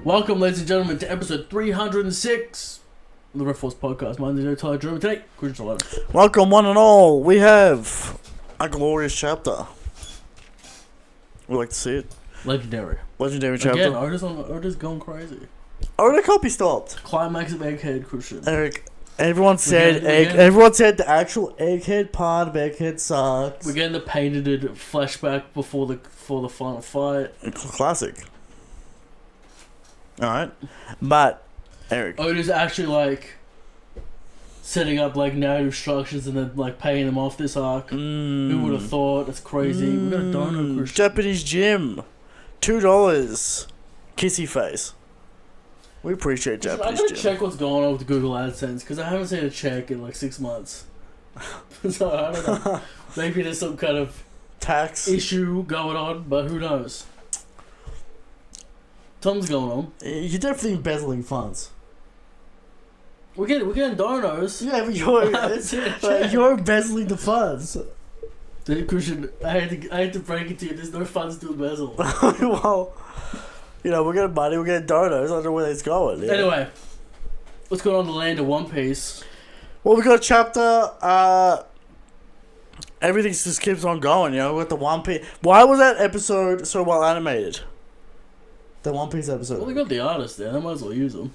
Welcome, ladies and gentlemen, to episode 306 of the Red Force Podcast. My name is Tyler German. Today, Christian Solano. Welcome, one and all. We have a glorious chapter. We like to see it. Legendary chapter. Again, Oda's going crazy. Oda can't be stopped. Climax of Egghead, Christian. Eric, everyone said the actual Egghead part of Egghead sucks. We're getting the painted flashback before the final fight. Classic. Alright. But, Eric. Oda's actually, setting up, narrative structures and then, paying them off this arc. Who would have thought? That's crazy. We got a donor, Christian. Japanese gym. $2. Kissy face. We appreciate Japanese I'm gonna gym. check what's going on with Google AdSense because I haven't seen a check in 6 months. So I don't know. Maybe there's some kind of tax issue going on, but who knows? Something's going on. You're definitely embezzling funds. We're getting donos. Yeah, but you're embezzling the funds. Dude, Christian, I had to break it to you. There's no funds to embezzle. Well, we're getting money, we're getting donos. I don't know where it's going. Yeah. Anyway, what's going on in the land of One Piece? Well, we got a chapter. Everything just keeps on going. With the One Piece. Why was that episode so well animated? The One Piece episode. Well, they got the artists there. They might as well use them.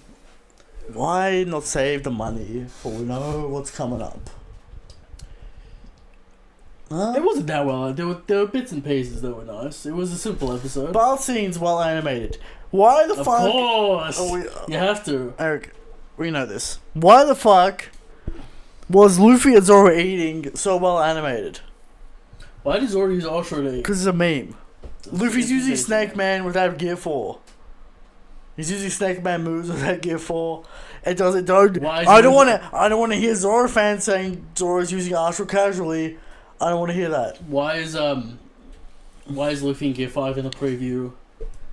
Why not save the money for we know what's coming up? It wasn't that well. There were bits and pieces that were nice. It was a simple episode. Battle scenes well animated. Why the fuck? Of course. You have to. Eric, we know this. Why the fuck was Luffy and Zoro eating so well animated? Why does Zoro use Ultra to eat? Because it's a meme. Luffy's using Snake Man without Gear 4. He's using Snake Man moves without Gear 4. I don't want to hear Zoro fans saying Zoro's using Astral casually. I don't want to hear that. Why is Luffy in Gear 5 in the preview?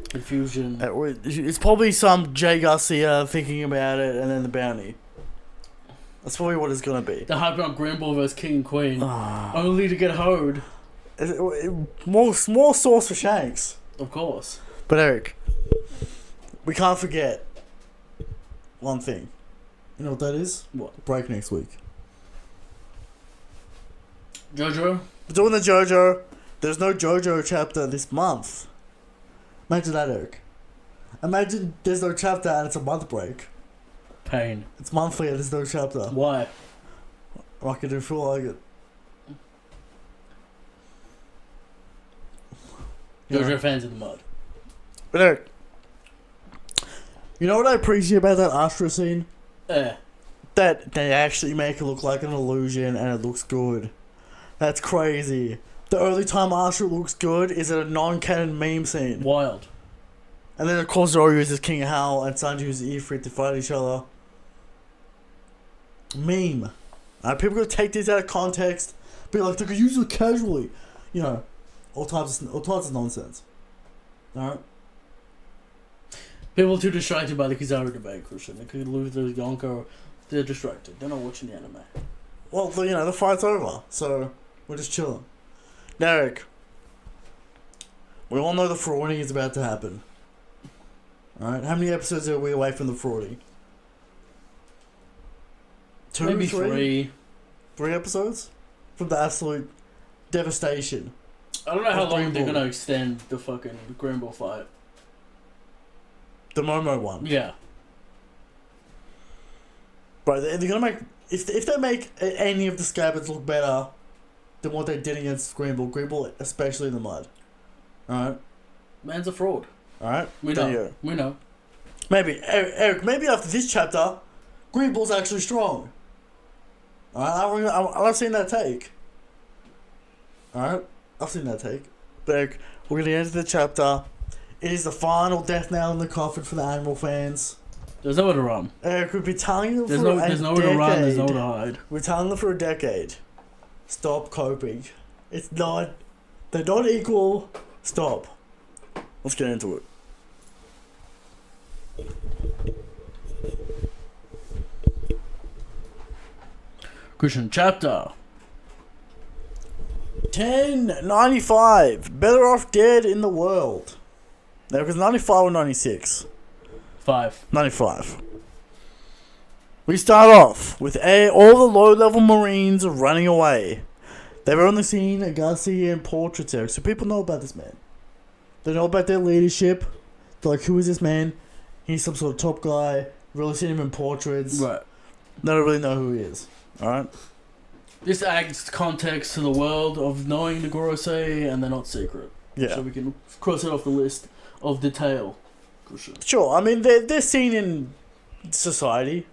Confusion. It's probably some Jay Garcia thinking about it and then the bounty. That's probably what it's gonna be. The hype on Grand Ball vs King and Queen. Only to get hoed. More sauce for Shanks. Of course. But Eric, we can't forget one thing. You know what that is? What? Break next week. JoJo? We're doing the JoJo. There's no JoJo chapter this month. Imagine that, Eric. Imagine there's no chapter and it's a month break. Pain. It's monthly and there's no chapter. Why? I didn't feel like it. JoJo fans in the mud. But Eric, you know what I appreciate about that Astra scene? That they actually make it look like an illusion and it looks good. That's crazy. The only time Astra looks good is in a non-canon meme scene. Wild. And then of course Zoro uses King Hal and Sanji uses Ifrit to fight each other. Meme. People gonna take this out of context, be like, they could use it casually. All types of nonsense. Alright? People are too distracted by the Kizaru debate, Christian. They could lose their Yonko. They're distracted. They're not watching the anime. Well, the fight's over, so we're just chilling. Now, Eric, we all know the frauding is about to happen. Alright? How many episodes are we away from the frauding? Maybe three. 3 episodes? From the absolute devastation. I don't know how long they're going to extend the fucking Grand Ball fight. The Momo one. Yeah. Bro, they're going to make... If they make any of the Scabbards look better than what they did against Green Ball especially in the mud. Alright? Man's a fraud. Alright? We know. Maybe, Eric, maybe after this chapter, Green Ball's actually strong. Alright? I've seen that take. Alright? I've seen that take. But Eric, we're going to enter the chapter. It is the final death nail in the coffin for the animal fans. There's nowhere to run. Eric, we've been telling them there's for a decade. There's nowhere to run, there's nowhere to hide. We're telling them for a decade. Stop coping. It's not... They're not equal. Stop. Let's get into it. Christian chapter 1095. Better off dead in the world. Now, because 95 or 96. 95. We start off with all the low-level Marines running away. They've only seen Garcia and portraits, Eric, so people know about this man. They know about their leadership. They're like, who is this man? He's some sort of top guy. Really seen him in portraits. Right. They don't really know who he is. Alright? This adds context to the world of knowing the Gorosei, and they're not secret. Yeah. So we can cross it off the list of detail. Sure, I mean, they're seen in society.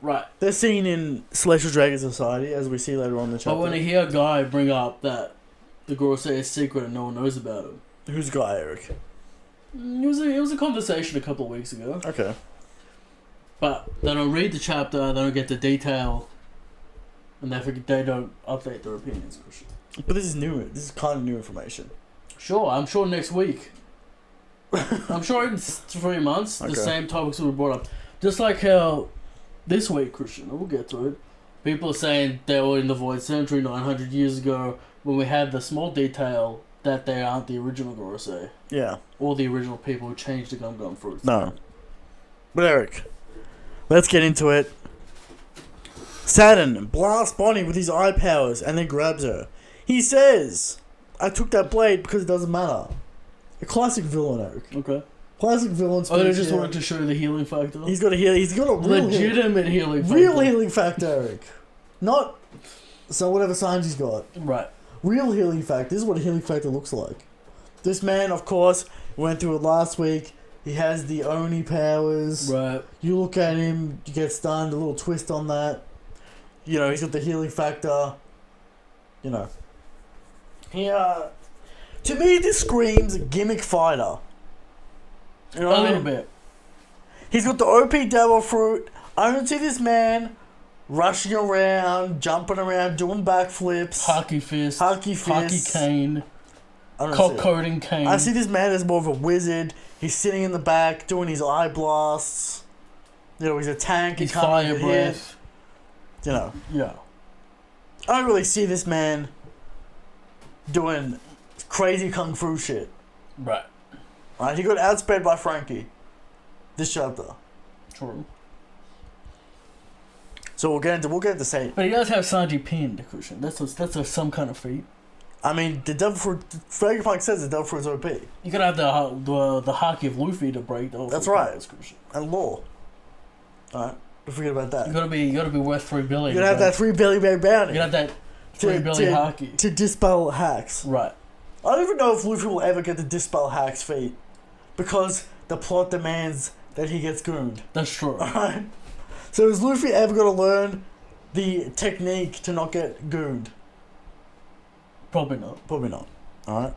Right. They're seen in Celestial Dragon Society, as we see later on in the chapter. But when I hear a guy bring up that the Gorosei is secret and no one knows about him. Who's the guy, Eric? It was a conversation a couple of weeks ago. Okay. But they don't read the chapter, they don't get the detail, and they don't update their opinions. But this is new. This is kind of new information. Sure, I'm sure next week. I'm sure in 3 months, the same topics will be brought up. Just like how this week, Christian, we'll get to it. People are saying they were in the Void Century 900 years ago when we had the small detail that they aren't the original Gorosei. Yeah. Or the original people who changed the Gum fruits. No. But Eric, let's get into it. Saturn blasts Bonnie with his eye powers and then grabs her. He says, I took that blade because it doesn't matter. A classic villain, Eric. Okay. Classic villain. Oh, they just wanted to show the healing factor? He's got a healing legitimate healing factor. Real healing factor, Eric. Not so whatever Sanji's got. Right. Real healing factor. This is what a healing factor looks like. This man, of course, went through it last week. He has the Oni powers. Right. You look at him, you get stunned, a little twist on that. You know, he's got the healing factor. You know. He, to me, this screams gimmick fighter. You know a little bit. He's got the OP devil fruit. I don't see this man rushing around, jumping around, doing backflips. Hockey fist. Hockey cane. Cock coating cane. I see this man as more of a wizard. He's sitting in the back doing his eye blasts. You know, he's a tank. He's fire breath. You know. Yeah. I don't really see this man doing crazy kung fu shit. Right. Right, he got outsped by Frankie this chapter. True. So we'll get into Satan. But he does have Sanji pinned, Cushion. That's some kind of feat. I mean, the devil fruit. Vegapunk says the devil fruit is OP. You gotta have the haki of Luffy to break the. That's right. And law. Alright, don't forget about that. You gotta be worth $3 billion. You gotta have that $3 billion bounty. You gotta have that $3 billion haki to dispel hacks. Right. I don't even know if Luffy will ever get the dispel hacks feat, because the plot demands that he gets gooned. That's true. Alright. So is Luffy ever gonna learn the technique to not get gooned? Probably not. Probably not. Alright.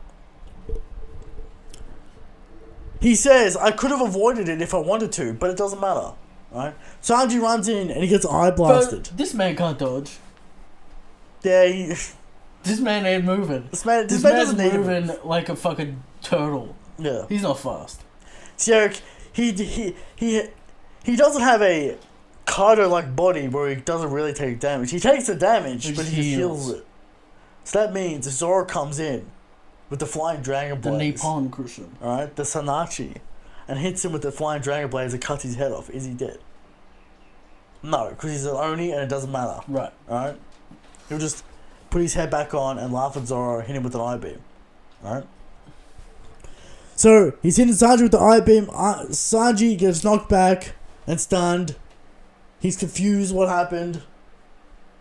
He says, I could have avoided it if I wanted to, but it doesn't matter. Alright. Sanji runs in and he gets eye blasted. But this man can't dodge. Yeah, this man ain't moving. This man man's doesn't need moving like a fucking turtle. Yeah. He's not fast. See, Eric, he doesn't have a Kaido-like body where he doesn't really take damage. He takes the damage, but he heals it. So that means if Zoro comes in with the Flying Dragon Blades, the Nippon Cushion, alright, the Sanachi, and hits him with the Flying Dragon Blades and cuts his head off, is he dead? No, because he's an Oni and it doesn't matter. Right. Alright? He'll just put his head back on and laugh at Zoro, hit him with an eye beam. Alright? So, he's hitting Sanji with the eye beam. Sanji gets knocked back and stunned. He's confused what happened.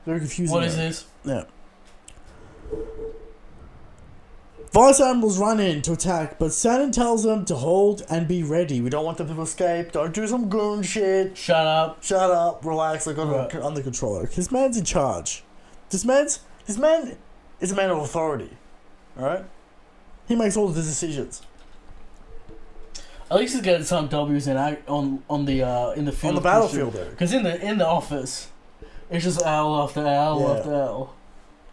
Very confusing. What is this? Yeah. Vice Admirals run in to attack, but Saturn tells them to hold and be ready. We don't want them to escape. Don't do some goon shit. Shut up. Shut up. Relax. I got it under control. This man's in charge. This man is a man of authority. Alright? He makes all the decisions. At least he's getting some W's in the field. On the battlefield, though. Because in the office, it's just L after L after L.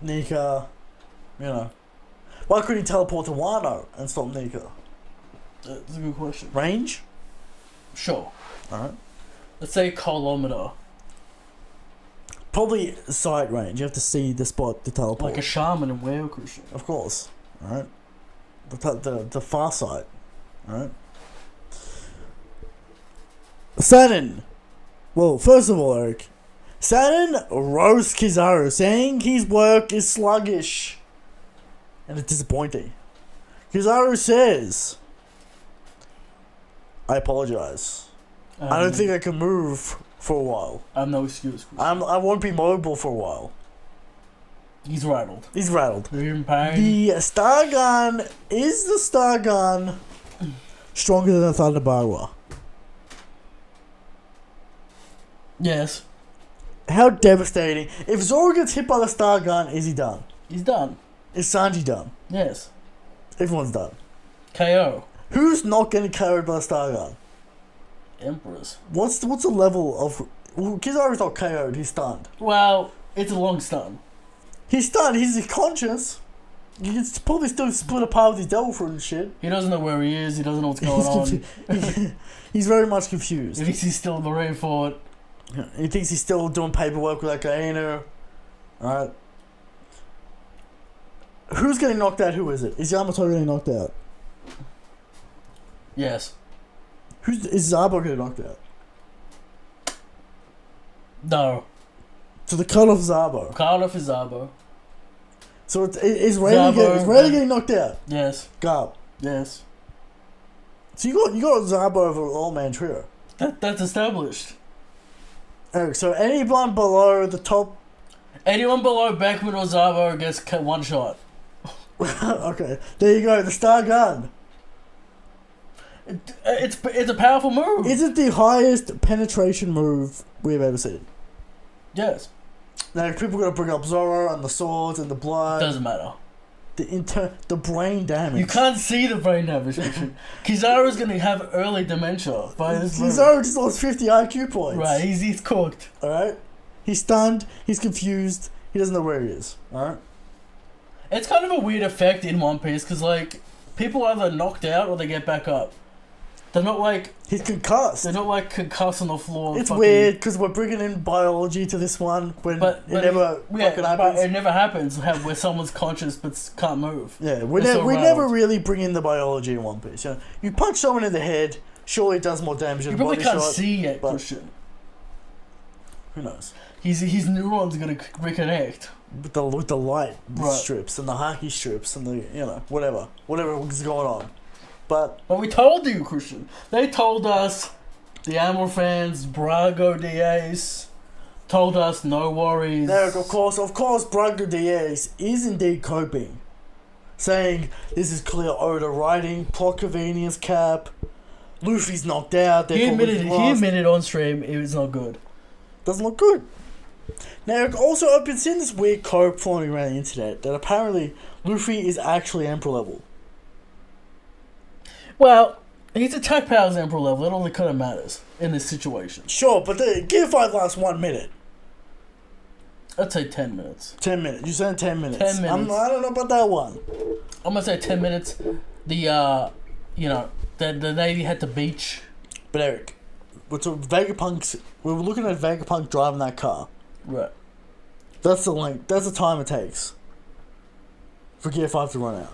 Nika, you know. Why couldn't he teleport to Wano and stop Nika? That's a good question. Range? Sure. Alright. Let's say kilometer. Probably sight range. You have to see the spot to teleport. Like a shaman in Whale Cushion. Of course. Alright. The far sight. Alright. Saturn. Well, first of all, Eric. Saturn roasts Kizaru, saying his work is sluggish. And it's disappointing. Kizaru says, I apologize. I don't think I can move for a while. I have no excuse. I won't be mobile for a while. He's rattled. He's rattled. You're in pain. The Star Gun, is the Star Gun stronger than the Thunder Bagua? Yes. How devastating. If Zoro gets hit by the Star Gun, is he done? He's done. Is Sanji done? Yes. Everyone's done. KO. Who's not getting carried by the Star Gun? Emperors. What's the level of... Well, Kizaru's not KO'd, he's stunned. Well, it's a long stun. He's stunned, he's conscious. You can probably still split apart with his devil fruit and shit. He doesn't know where he is. He doesn't know what's going on. He's very much confused. He thinks he's still in the Marineford. He thinks he's still doing paperwork with Akainu. Alright. Who's getting knocked out? Who is it? Is Yamato getting knocked out? Yes. Is Zabo getting knocked out? No. So the cut off Zabo. Cut off is Zabo. So is Rayleigh getting knocked out? Yes. Garb. Yes. So you got Zabo over all-man trio. That's established. Eric, so anyone below the top... Anyone below Beckman or Zabo gets one shot. Okay, there you go, the Star Gun. It's a powerful move. Is it the highest penetration move we've ever seen? Yes. Now, if people are going to bring up Zoro and the swords and the blood... Doesn't matter. The brain damage. You can't see the brain damage. Kizaru's going to have early dementia by this move. Kizaru just lost 50 IQ points. Right, he's cooked. Alright? He's stunned, he's confused, he doesn't know where he is. Alright? It's kind of a weird effect in One Piece, because, like, people are either knocked out or they get back up. They're not like... He's concussed. They're not like concussed on the floor. It's weird, because we're bringing in biology to this one, when it never fucking happens. But it never happens where someone's conscious but can't move. Yeah, we never really bring in the biology in One Piece. You know, you punch someone in the head, surely it does more damage than a body shot. You probably can't see yet, Christian. Who knows? His neurons are going to reconnect. With the light strips and the haki strips and the, whatever is going on. But we told you, Christian. They told us, the Animal fans, Brago Diaz, told us no worries. No, of course, Brago Diaz is indeed coping. Saying, this is clear Oda writing, plot convenience cap, Luffy's knocked out. He admitted on stream it was not good. Doesn't look good. Now, also, I've been seeing this weird cope floating around the internet that apparently Luffy is actually Emperor level. Well, his attack power is Emperor level. It only kind of matters in this situation. Sure, but the Gear 5 lasts 1 minute. I'd say 10 minutes. 10 minutes. You're saying 10 minutes. 10 minutes. I don't know about that one. I'm going to say 10 minutes. The Navy had to beach. But Eric, we were looking at Vegapunk driving that car. Right. That's the length. That's the time it takes for Gear 5 to run out.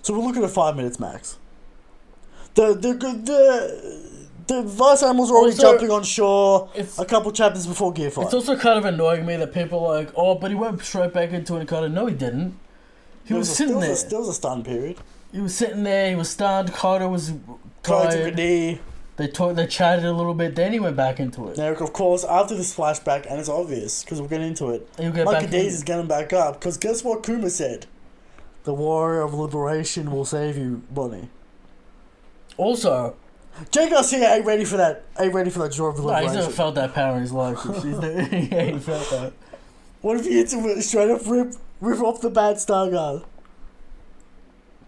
So we're looking at 5 minutes max. The Vice Admirals are already jumping on shore a couple chapters before Gear 5. It's also kind of annoying me that people are like, oh, but he went straight back into it and kind of, no, he didn't. He was sitting there. There was a stun period. He was sitting there, he was stunned, Kaido was Kaido tired. took a knee. They chatted a little bit, then he went back into it. Now, of course, after this flashback, and it's obvious, because we'll get into it, Monkey D is getting back up, because guess what Kuma said? The warrior of liberation will save you, Bonnie. Also, Jay Garcia ain't ready for that draw of liberation. He's never felt that power in his life. He ain't felt that. What if he hits him with straight up rip off the bad Star Guard?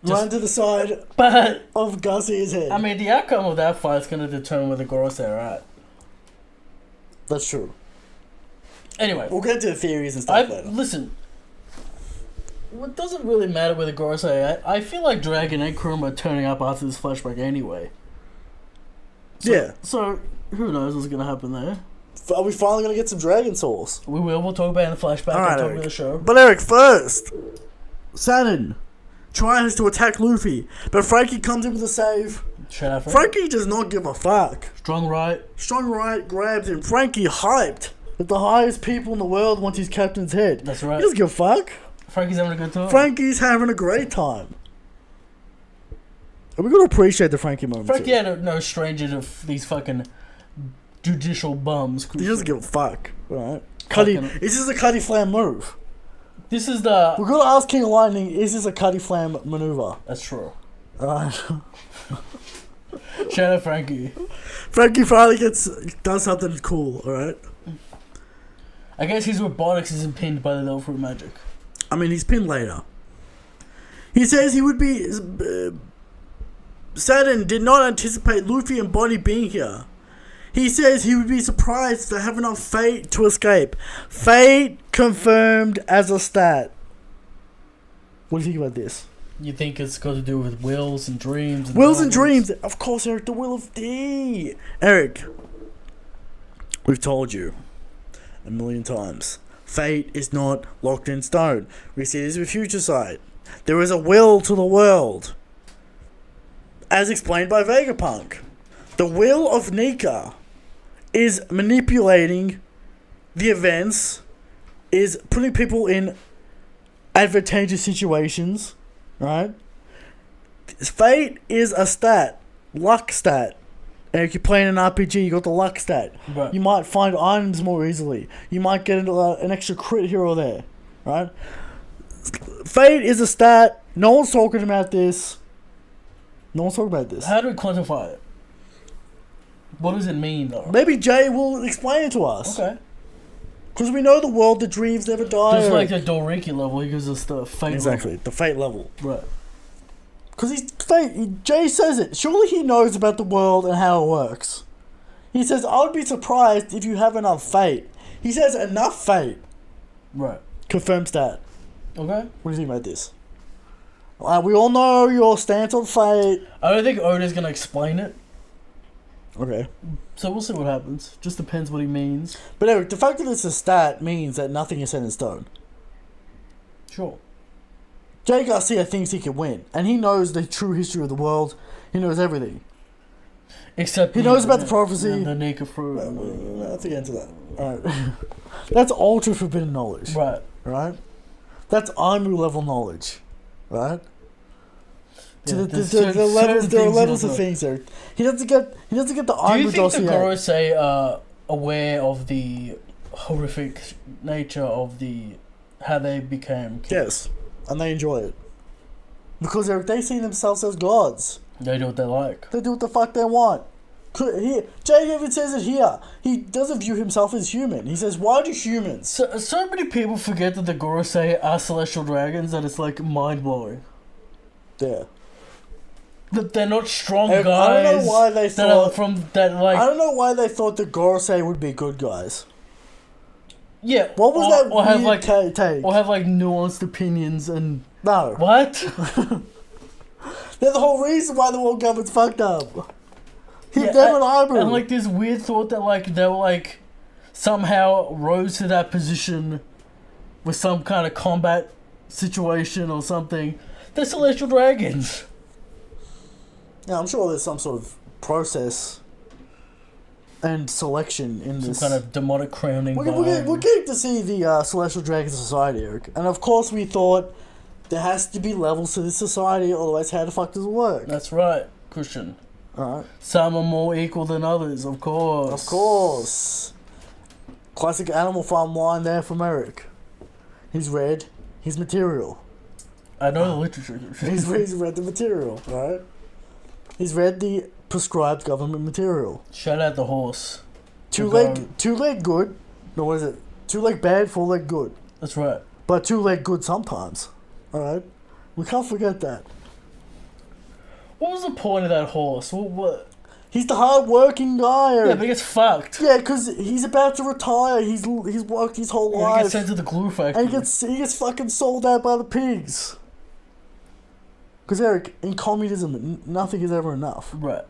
Run to the side of Garcia's head. I mean, the outcome of that fight is going to determine where the Gorosei are at. That's true. Anyway. We'll get to the theories and stuff later. Listen, it doesn't really matter where the Gorosei are at. I feel like Dragon and Kuma are turning up after this flashback anyway. So, who knows what's going to happen there? Are we finally going to get some Dragon Souls? We will. We'll talk about it in the flashback. All right, talk about the show. But Eric, first, Saturn tries to attack Luffy, but Frankie comes in with a save. Shout out Frankie does not give a fuck. Strong right. Strong right grabs him. Frankie hyped that the highest people in the world want his captain's head. That's right. He doesn't give a fuck. Frankie's having a good time. Frankie's having a great time. And we gotta appreciate the Frankie moment. Frankie ain't no stranger to these fucking judicial bums. He doesn't give a fuck. Alright. Cuddy. Is this a Cuddy Flam move? This is the. We're gonna ask King of Lightning, is this a Cuddy Flam maneuver? That's true. Alright. Shout out Frankie. Frankie finally does something cool, alright? I guess his robotics isn't pinned by the level fruit magic. I mean, he's pinned later. He says he would be... Saturn did not anticipate Luffy and Bonnie being here. He says he would be surprised to have enough fate to escape. Fate confirmed as a stat. What do you think about this? You think it's got to do with wills and dreams? Wills and dreams. Of course, Eric, the will of D. Eric, we've told you a million times. Fate is not locked in stone. We see this with Future Sight. There is a will to the world. As explained by Vegapunk. The will of Nika is manipulating the events, is putting people in advantageous situations, right? Fate is a stat. Luck stat. And if you're playing an RPG, you got the luck stat. Right. You might find items more easily. You might get an extra crit here or there, right? Fate is a stat. No one's talking about this. No one's talking about this. How do we quantify it? What does it mean, though? Maybe Jay will explain it to us. Okay. Because we know the world that dreams never die. Just like the Doriki level, he gives us the fate exactly, level. the fate level. Right. Because he's fate. Jay says it. Surely he knows about the world and how it works. He says, I would be surprised if you have enough fate. He says enough fate. Right. Confirmed stat. Okay. What do you think about this? We all know your stance on fate. I don't think Oda's going to explain it. Okay. So we'll see what happens. Just depends what he means. But Eric, the fact that it's a stat means that nothing is set in stone. Sure. Jay Garcia thinks he can win. And he knows the true history of the world. He knows everything. Except he knows about the prophecy. The Nika fruit. I'll have to get into that. Alright. That's ultra forbidden knowledge. Right. Right? That's Aimu level knowledge. Right? Yeah, there are levels of things there. He doesn't get the Aimu. Do you think the Gorosei are aware of the horrific nature of how they became kings? Yes. And they enjoy it. Because they see themselves as gods. They do what they like. They do what the fuck they want. Jay even says it here. He doesn't view himself as human. He says, why do humans? So many people forget that the Gorosei are celestial dragons that it's like mind-blowing. Yeah. That they're not strong guys. I don't know why they thought... I don't know why they thought the Gorosei would be good guys. Yeah. What was that weird take? Or have like nuanced opinions and... No. What? They're the whole reason why the world government's fucked up. Them and Aimu. And like this weird thought that like they were like somehow rose to that position with some kind of combat situation or something. They're celestial dragons. Yeah, I'm sure there's some sort of process and selection in this. Some kind of demonic crowning. We're getting to see the Celestial Dragon Society, Eric. And of course we thought there has to be levels to this society, otherwise how the fuck does it work? That's right, Christian. Alright. Some are more equal than others, of course. Of course. Classic Animal Farm line there from Eric. He's read his material. I know the literature. He's read the material, right? He's read the prescribed government material. Shout out the horse. Two leg good. No, what is it? 2 leg bad, 4 leg good. That's right. But 2 leg good sometimes. Alright? We can't forget that. What was the point of that horse? What? He's the hard-working guy, Eric. Yeah, but he gets fucked. Yeah, because he's about to retire. He's worked his whole life. He gets sent to the glue factory. And he gets fucking sold out by the pigs. Because, Eric, in communism, nothing is ever enough. Right.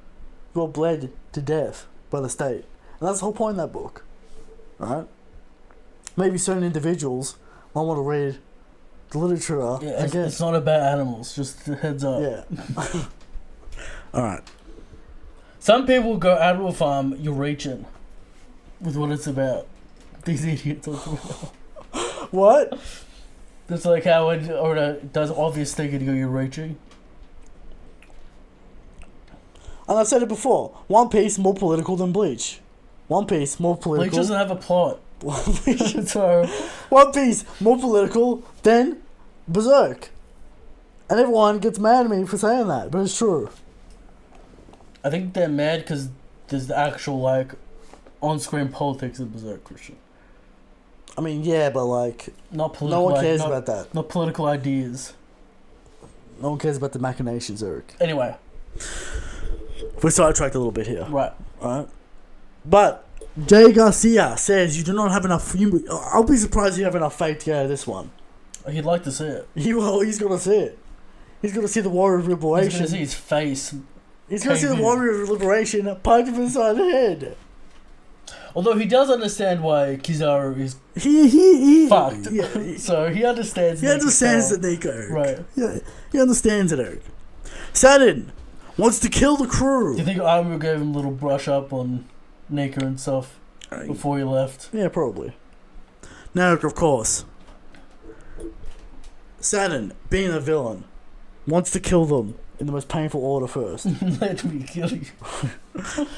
You're bled to death by the state. And that's the whole point of that book. Right? Maybe certain individuals might want to read the literature. Yeah, it's not about animals. Just a heads up. Yeah. Alright. Some people go Animal Farm, you're reaching with what it's about. These idiots on Twitter. What? It's like how when Oda does obvious thing and you go, you're reaching. And I've said it before. One Piece more political than Bleach. One Piece more political. Bleach doesn't have a plot. So One Piece more political than Berserk. And everyone gets mad at me for saying that, but it's true. I think they're mad because there's the actual like on-screen politics of Berserk, Christian. I mean, yeah, but like, Not political. no one cares about that. Not political ideas. No one cares about the machinations, Eric. Anyway, We're sidetracked a little bit here. right. Alright? But Jay Garcia says you do not have enough. I'll be surprised you have enough faith to get out of this one. He'd like to see it. He's gonna see it. He's gonna see the Warrior of He's Liberation. gonna see his face. He's gonna see the cave in. Warrior of Liberation poked him inside the head. Although he does understand why Kizaru is He fucked. Yeah, So he understands. he understands Nico's the Nico, Eric. Right. Yeah, he understands it, Eric. Saturn wants to kill the crew. Do you think Armu gave him a little brush up on Nika and stuff before he left? Yeah, probably. Now, of course, Saturn, being a villain, wants to kill them in the most painful order first. Let me kill you.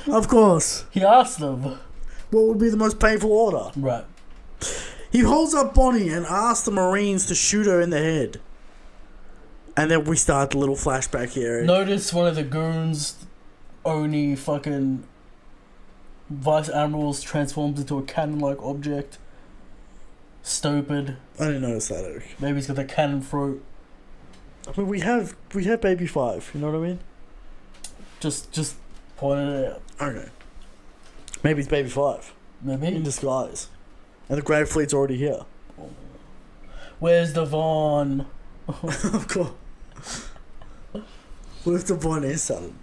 Of course. He asked them. What would be the most painful order? Right. He holds up Bonnie and asks the Marines to shoot her in the head. And then we start the little flashback here. Eric. Notice one of the goons, Oni fucking Vice Admirals, transforms into a cannon-like object. Stupid. I didn't notice that, Eric. Maybe he's got the cannon throat. I mean, we have Baby 5, you know what I mean? Just pointed it out. Okay. Maybe it's Baby 5. In Maybe. disguise. And the Grave Fleet's already here. Where's the Vaughn? Of course. What if Devon is Saturn?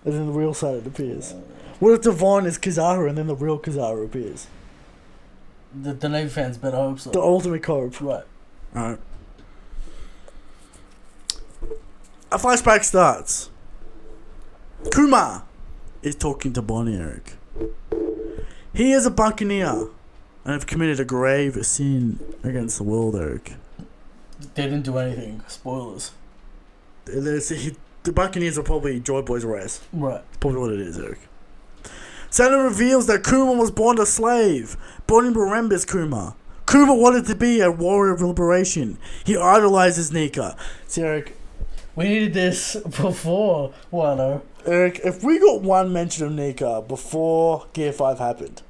And then the real Saturn appears? What if Devon is Kizaru and then the real Kizaru appears? The Navy fans better hope so. The ultimate cope. Right. Alright. A flashback starts. Kuma is talking to Bonnie, Eric. He is a buccaneer and have committed a grave sin against the world, Eric. They didn't do anything. Spoilers. The Buccaneers are probably Joy Boy's race. Right. Probably what it is, Eric. Santa reveals that Kuma was born a slave. Bonnie remembers Kuma. Kuma wanted to be a warrior of liberation. He idolizes Nika. See, Eric. We needed this before Wano. Eric, if we got one mention of Nika before Gear 5 happened,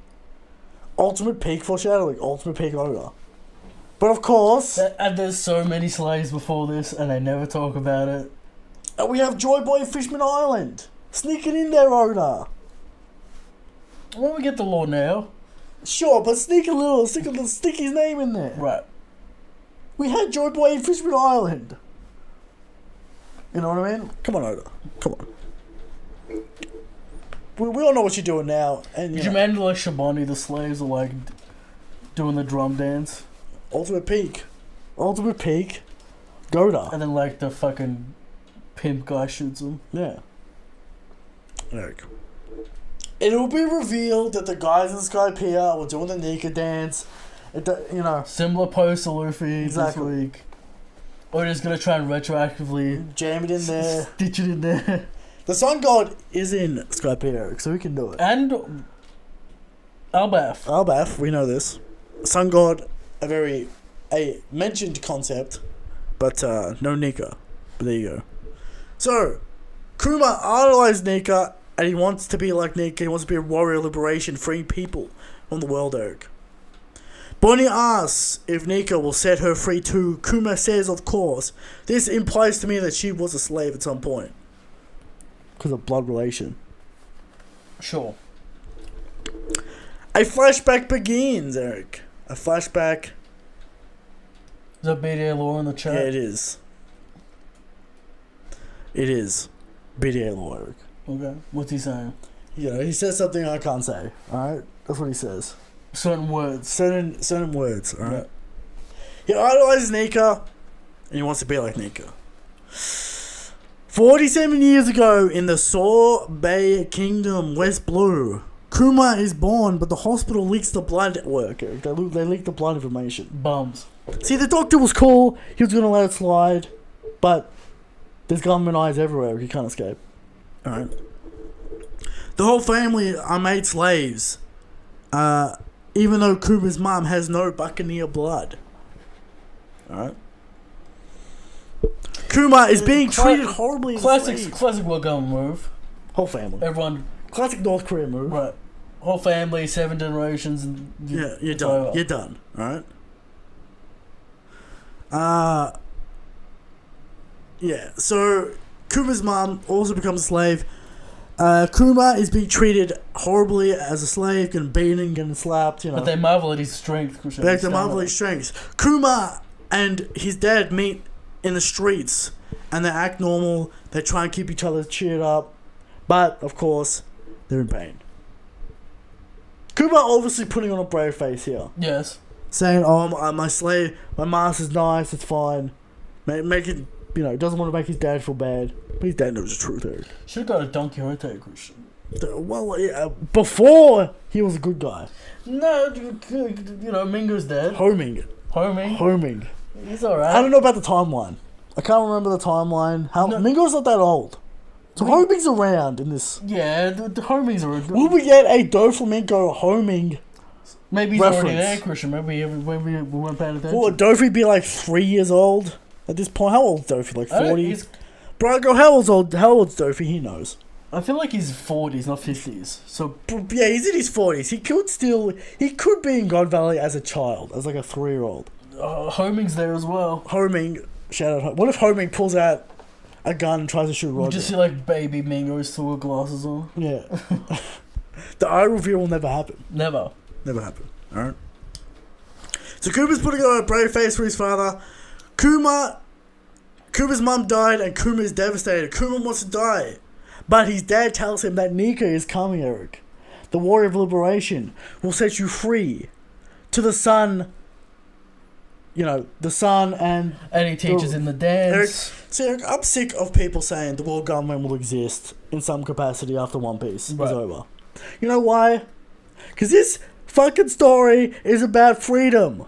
ultimate peak foreshadowing, ultimate peak Oda. But of course... And there's so many slaves before this, and they never talk about it. And we have Joy Boy Fishman Island. Sneak it in there, Oda. Why don't we get the law now? Sure, but stick his name in there. Right. We had Joy Boy in Fishman Island. You know what I mean? Come on, Oda. Come on. We all know what you're doing now. And Could you imagine like Shabani, the slaves are like doing the drum dance? Ultimate peak. Ultimate peak. Goda. And then like the fucking pimp guy shoots them. Yeah. Eric. It will be revealed that the guys in Skypiea were doing the Nika dance. Similar post to Luffy Exactly. this week. Or just gonna try and retroactively Jam it in there. stitch it in there. The Sun God is in Skypiea, Eric, so we can do it. And Albath. Albath, we know this. Sun God, a mentioned concept, but no Nika. But there you go. So, Kuma idolized Nika, and he wants to be like Nika. He wants to be a warrior of liberation, freeing people from the world, Eric. Bonnie asks if Nika will set her free too. Kuma says, of course. This implies to me that she was a slave at some point. Because of blood relation. Sure. A flashback begins, Eric. A flashback. Is that BDA law in the chat? Yeah, it is. It is. BDA law, Eric. Okay. What's he saying? He says something I can't say. Alright? That's what he says. Certain words. Certain words, alright? Yeah. He idolizes Nika, and he wants to be like Nika. 47 years ago in the Sorbet Kingdom, West Blue, Kuma is born, but the hospital leaks the blood work. They leak the blood information. Bums. See, the doctor was cool. He was going to let it slide, but there's government eyes everywhere. He can't escape. Alright. The whole family are made slaves, even though Kuma's mom has no Buccaneer blood. Alright. Kuma is being treated horribly as a slave. Classic welcome move. Whole family. Everyone. Classic North Korean move. Right. Whole family, 7 generations. And You're done. Over. You're done. Alright? Yeah, so Kuma's mom also becomes a slave. Kuma is being treated horribly as a slave, getting beaten, getting slapped, you know. But they marvel at his strength. They marvel at his strength. Kuma and his dad meet in the streets, and they act normal. They try and keep each other cheered up. But, of course, they're in pain. Kuma obviously putting on a brave face here. Yes. Saying, oh, my slave, my master's nice, it's fine. Make it, you know, doesn't want to make his dad feel bad. But his dad knows the truth, Eric. Should have got a Don Quixote, Christian. Well, yeah, before he was a good guy. No, you know, Mingo's dead. Homing. He's alright. I don't know about the timeline. I can't remember the timeline. Mingo's not that old. So Homing's around in this. Yeah, the Homing's around. Will we get a Doflamingo homing? Maybe he's reference? already there, Christian. Maybe we weren't paying attention. Will Dofi be like 3 years old at this point? How old is Dofi? Like 40? Bro, go, how old's Dofi? He knows. I feel like he's 40s, not 50s. So yeah, he's in his 40s. He could be in God Valley as a child, as like a 3-year-old. Homing's there as well. Homing, shout out. What if Homing pulls out a gun and tries to shoot Roger? You just see like baby Mingo still with glasses on. Yeah. The eye reveal will never happen. Never happen. Alright. So Kuma's putting on a brave face for his father. Kuma's mum died and Kuma is devastated. Kuma wants to die. But his dad tells him that Nika is coming, Eric. The warrior of liberation will set you free. To the sun. You know, the sun and he teaches in the dance. Eric, I'm sick of people saying the world government will exist in some capacity after One Piece is over. You know why? Because this fucking story is about freedom.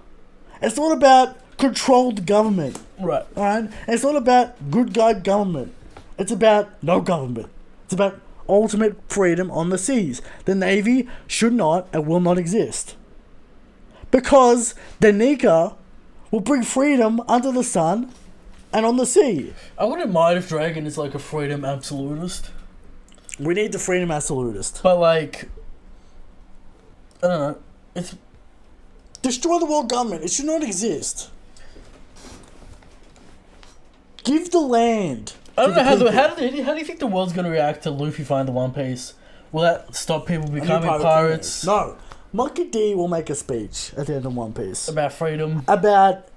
It's not about controlled government. Right. Alright? It's not about good guy government. It's about no government. It's about ultimate freedom on the seas. The Navy should not and will not exist. Because the Nika will bring freedom under the sun and on the sea. I wouldn't mind if Dragon is like a freedom absolutist. We need the freedom absolutist. But like, I don't know. It's destroy the world government. It should not exist. Give the land. I don't know how do you think the world's gonna react to Luffy finding One Piece? Will that stop people becoming pirates? No. Monkey D will make a speech at the end of One Piece. About freedom. About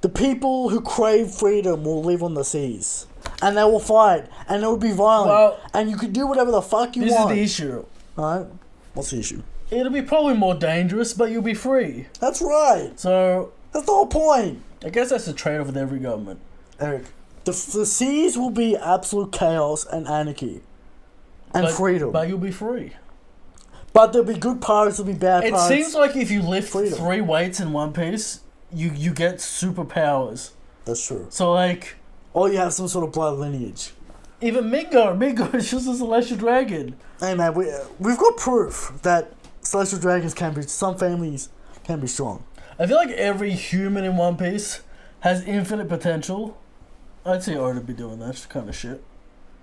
the people who crave freedom will live on the seas. And they will fight. And it will be violent. Well, and you can do whatever the fuck you want. This is the issue. Alright? What's the issue? It'll be probably more dangerous, but you'll be free. That's right. So that's the whole point. I guess that's the trade-off with every government. Eric, the seas will be absolute chaos and anarchy. And freedom. But you'll be free. But there'll be good pirates, there'll be bad pirates. It seems like if you lift 3 weights in One Piece, you get superpowers. That's true. So like, or you have some sort of blood lineage. Even Mingo is just a celestial dragon. Hey man, we've got proof that celestial dragons some families can be strong. I feel like every human in One Piece has infinite potential. I'd say Oda be doing that kind of shit.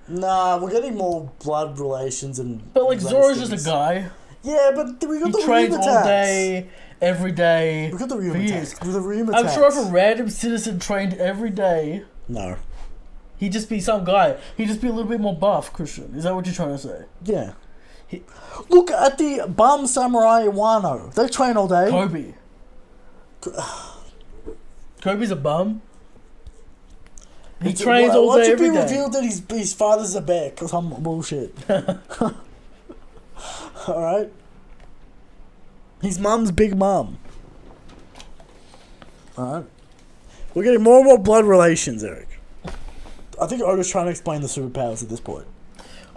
Nah, we're getting more blood relations and. But like Zoro's just a guy. Yeah, but we got he the trains all day, every day. We got the Ryuma attacks. I'm sure if a random citizen trained every day, no, he'd just be some guy. He'd just be a little bit more buff, Christian. Is that what you're trying to say? Yeah. Look at the bum samurai Wano. They train all day. Kobe. Kobe's a bum. He trains all day every day. Watch it be revealed that his father's a bear because I'm bullshit. Alright? His mum's big mum. Alright? We're getting more and more blood relations, Eric. I think Oda's trying to explain the superpowers at this point.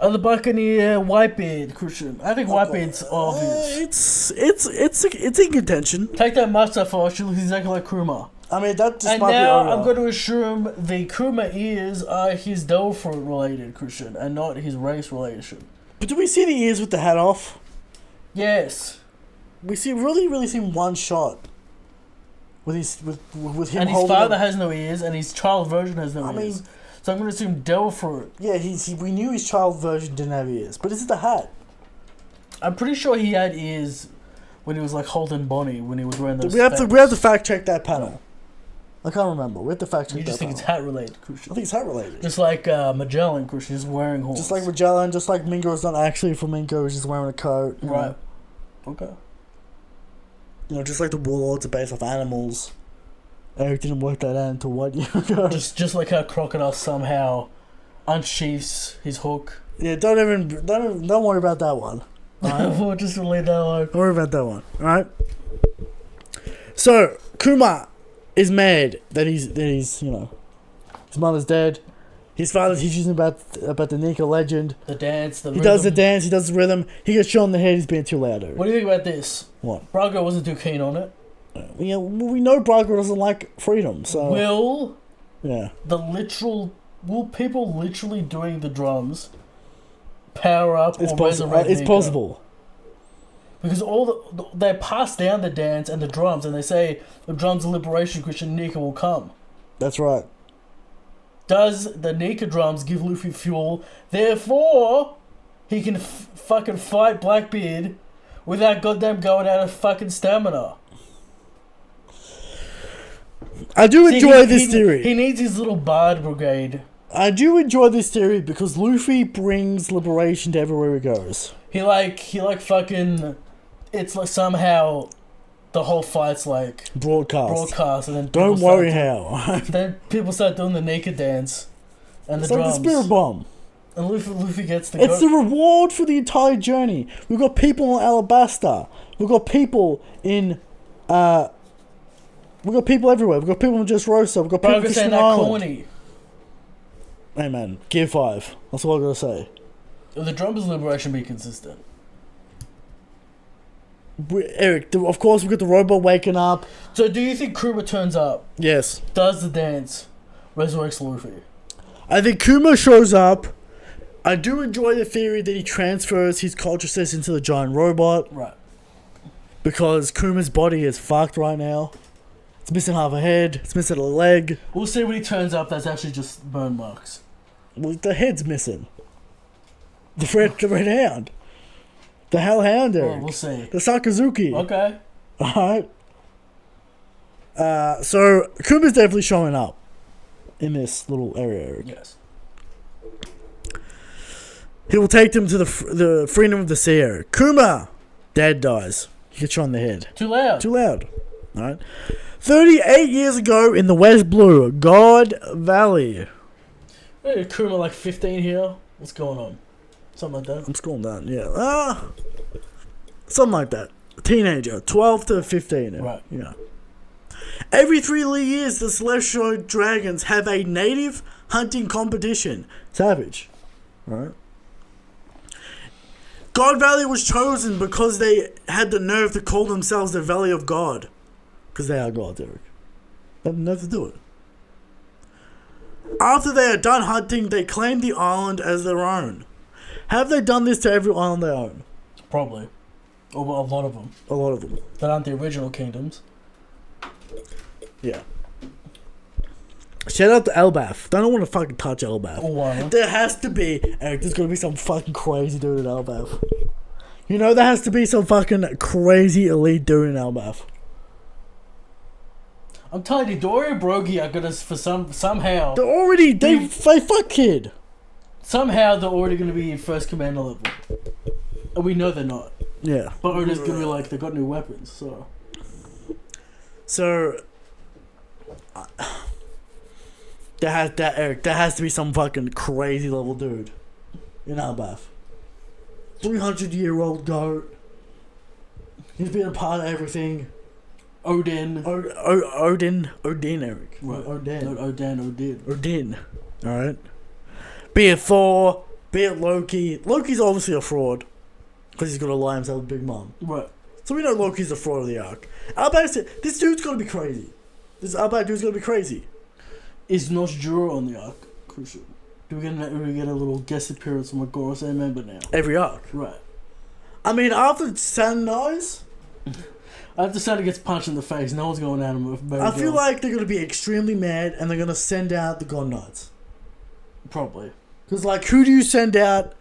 The Buccaneer, Whitebeard, Christian. I think Whitebeard's obvious. It's in contention. Take that mustache off, she looks exactly like Kuma. I mean, that just And might now be Oda. I'm going to assume the Kuma ears are his devil fruit related, Christian, and not his race relation. But do we see the ears with the hat off? Yes. We really see one shot. With him And his holding father up. has no ears, and his child version has no ears. So I'm going to assume devil fruit. Yeah, we knew his child version didn't have ears. But this is the hat. I'm pretty sure he had ears when he was like holding Bonnie, when he was wearing those We have to fact check that panel. I can't remember. We have to fact check that. You just think panel. it's hat related, Christian. I think it's hat related. Just like Magellan, Christian, is wearing horns. Just like Magellan, just like Mingo is not actually a flamenco, he's just wearing a coat. Right. Okay. You know, just like the warlords are based off animals. Eric didn't work that out until 1 year ago. Just like how Crocodile somehow unsheaths his hook. Yeah, don't worry about that one. We'll just leave that alone. Don't worry about that one. Alright? So, Kuma is mad that he's his mother's dead. His father teaches him about the Nika legend. The dance, He does the dance, he does the rhythm. He gets shot in the head, he's being too loud. What do you think about this? What? Braga wasn't too keen on it. Yeah, we know Braga doesn't like freedom, so... Will people literally doing the drums power up It's or possible. resurrect It's Nika? possible. Because they pass down the dance and the drums, and they say the drums are liberation, Christian, Nika will come. That's right. Does the Nika drums give Luffy fuel? Therefore, he can fucking fight Blackbeard without goddamn going out of fucking stamina. I do enjoy this theory. He needs his little bard brigade. I do enjoy this theory because Luffy brings liberation to everywhere he goes. He fucking... It's like somehow the whole fight's like... Broadcast, and then... Don't worry how. Then people start doing the naked dance. And the It's drums. like the spirit bomb. And Luffy gets the... It's the reward for the entire journey. We've got people in Alabasta. We've got people in... We've got people everywhere. We've got people in Just Rosa. We've got people in Braga saying Fishman that Island. corny. Hey man, Gear 5. That's all I gotta say. Will the drums liberation be consistent? Eric, of course we've got the robot waking up. So do you think Kuma turns up, Yes. does the dance, resurrects Luffy? I think Kuma shows up. I do enjoy the theory that he transfers his consciousness into the giant robot. Right. Because Kuma's body is fucked right now. It's missing half a head. It's missing a leg. We'll see when he turns up. That's actually just burn marks. Well, the head's missing. The red hound. The hellhound, Eric. Well, we'll see. The Sakazuki. Okay. Alright. So, Kuma's definitely showing up in this little area, Eric. Yes. He will take them to the freedom of the sea area. Kuma! Dad dies. He gets shot in the head. Too loud. Too loud. Alright. 38 years ago in the West Blue, God Valley. Hey, Kuma like 15 here. What's going on? Something like that. I'm scrolling down, yeah. Something like that. Teenager, 12 to 15. Right. Yeah. Every 3 years, the Celestial Dragons have a native hunting competition. Savage. Right. God Valley was chosen because they had the nerve to call themselves the Valley of God. Because they are gods, Eric. They have the nerve to do it. After they are done hunting, they claim the island as their own. Have they done this to every island they own? Probably. Or a lot of them. A lot of them. That aren't the original kingdoms. Yeah. Shout out to Elbaf. They don't want to fucking touch Elbaf. Or one. There has to be, Eric, there's gonna be some fucking crazy dude in Elbaf. You know there has to be some fucking crazy elite dude in Elbaf. I'm telling you, Dory and Brogy are gonna, somehow... They're already, they fuck kid. Somehow they're already gonna be first commander level. And we know they're not. Yeah. But Oda's gonna be like, they got new weapons, so... So... Eric, there has to be some fucking crazy level dude in Elbaf. 300-year-old goat. He's been a part of everything. Odin. Odin, Eric. Right. Odin. Not Odin, Odin. Odin. Alright. Be it Thor, be it Loki. Loki's obviously a fraud because he's got to lie himself with Big Mom. Right. So we know Loki's the fraud of the arc. Outback said, this dude's got to be crazy. This Outback dude's got to be crazy. Is Noshjuro on the arc crucial? Do we get a little guest appearance from a Gorosei member now? Every arc. Right. I mean, after Sand dies, After Santa gets punched in the face, no one's going at him with Mary I feel Jo. like they're going to be extremely mad and they're going to send out the God Knights. Probably. Because, like, who do you send out?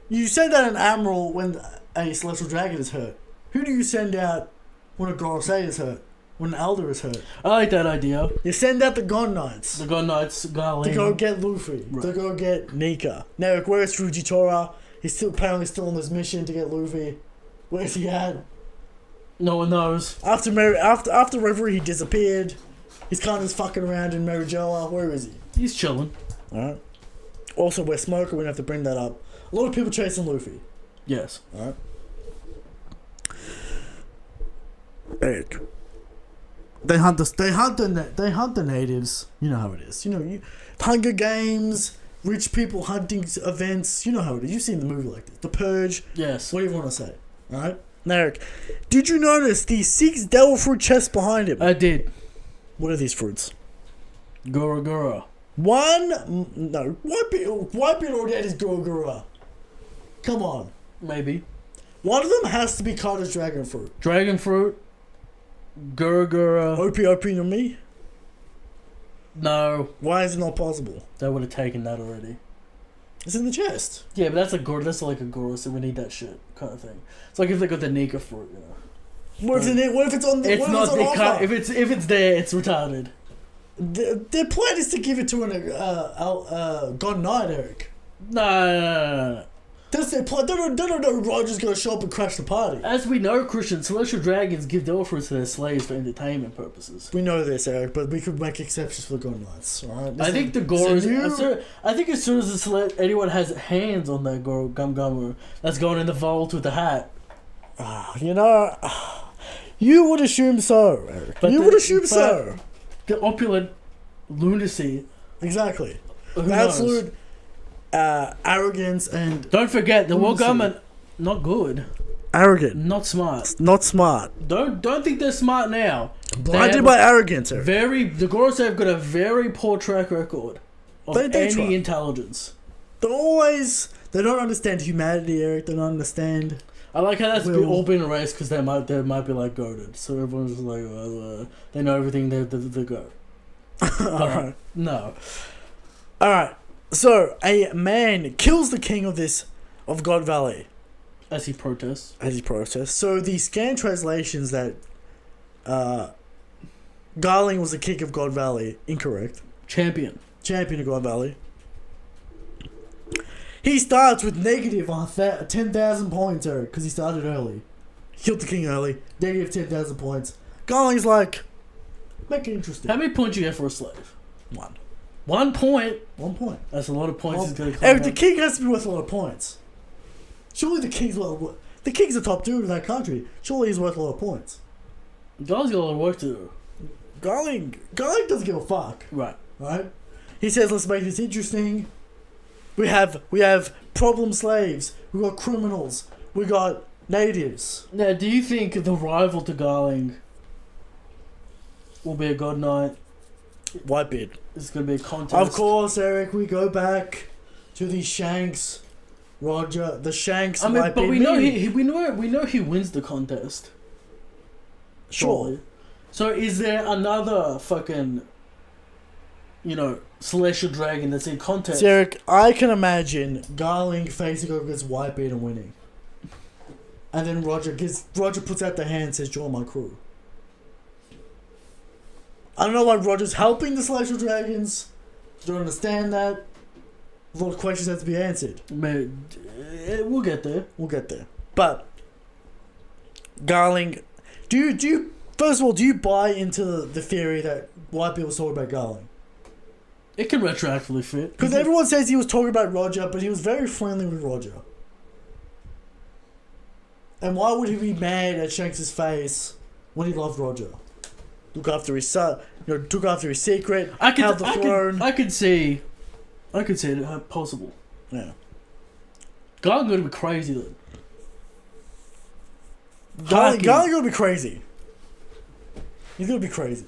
You send out an Admiral when a Celestial Dragon is hurt. Who do you send out when a Gorosei is hurt? When an Elder is hurt? I like that idea. You send out the God Knights. The God Knights, Garling. To go get Luffy. Right. To go get Nika. Now, where's Fujitora? He's still apparently still on this mission to get Luffy. Where's he at? No one knows. After Reverie, he disappeared. He's kind of just fucking around in Marijoa. Where is he? He's chilling. Alright. Also, we're Smoker. We don't have to bring that up. A lot of people chasing Luffy. Yes. Alright. Eric. They hunt the natives. You know how it is. You know, Hunger Games, rich people hunting events. You know how it is. You've seen the movie like this. The Purge. Yes. Whatever you want to say. Alright? Now, Eric, did you notice the 6 devil fruit chests behind him? I did. What are these fruits? Gura Gura. Whitebeard already had his Gura. Come on. Maybe. One of them has to be called as dragon fruit. Dragon fruit. Gura Gura. Opie on me? No. Why is it not possible? They would have taken that already. It's in the chest. Yeah, but that's like a Goro, so we need that shit kind of thing. It's like if they got the Nika fruit, you know. What if it's on the It's what not if it's on offer? if it's there, it's retarded. Their plan is to give it to an God Knight, Eric. No. That's their plan. They don't know Roger's gonna show up and crash the party. As we know, Christian, celestial dragons give their fruits to their slaves for entertainment purposes. We know this, Eric, but we could make exceptions for the God Knights. All right. I think the Goros. I think as soon as anyone has hands on that Goro Gum Gumu, that's going in the vault with the hat. You know, you would assume so, Eric. But you would assume so. The opulent lunacy. Exactly. Who The knows? absolute arrogance and Don't forget the world lunacy. government. Not good. Arrogant. Not smart. Not smart. Don't think they're smart now. Blinded by arrogance, Eric. The Gorosei have got a very poor track record of They any try. intelligence. They don't understand humanity, Eric. They don't understand. I like how that's all been erased because they might be like goaded. So everyone's just like, they know everything. They go. Alright. No. Alright. So a man kills the king of God Valley As he protests. So the scan translations that Garling was the king of God Valley, incorrect. Champion Champion of God Valley. He starts with negative 10,000 points, Eric, because he started early. Killed the king early. Negative 10,000 points. Garling's like, make it interesting. How many points you get for a slave? 1. 1 point. 1 point. That's a lot of points. He's gonna Eric, the king has to be worth a lot of points. Surely the king's the top dude in that country. Surely he's worth a lot of points. God's got a lot of work to do. Garling doesn't give a fuck. Right. Right? He says, let's make this interesting. We have problem slaves. We got criminals. We got natives. Now, do you think the rival to Garling will be a God Knight? Whitebeard. It's going to be a contest. Of course, Eric. We go back to the Shanks, Roger, the Shanks. I mean, Whitebeard but we know meeting. we know he wins the contest. Sure. Surely. So is there another fucking, celestial dragon that's in contest? So, Eric, I can imagine Garling facing over against Whitebeard and winning. And then Roger puts out the hand and says, join my crew. I don't know why Roger's helping the Celestial Dragons. Don't understand that. A lot of questions have to be answered. We'll get there. We'll get there. But Garling, do you first of all, do you buy into the theory that Whitebeard was talking about Garling? It can retroactively fit. Because everyone says he was talking about Roger, but he was very friendly with Roger. And why would he be mad at Shanks' face when he loved Roger? Look after his son, took after his secret, held the throne. I could see it possible. Yeah. Garling gonna be crazy though. Garling gonna be crazy. He's gonna be crazy.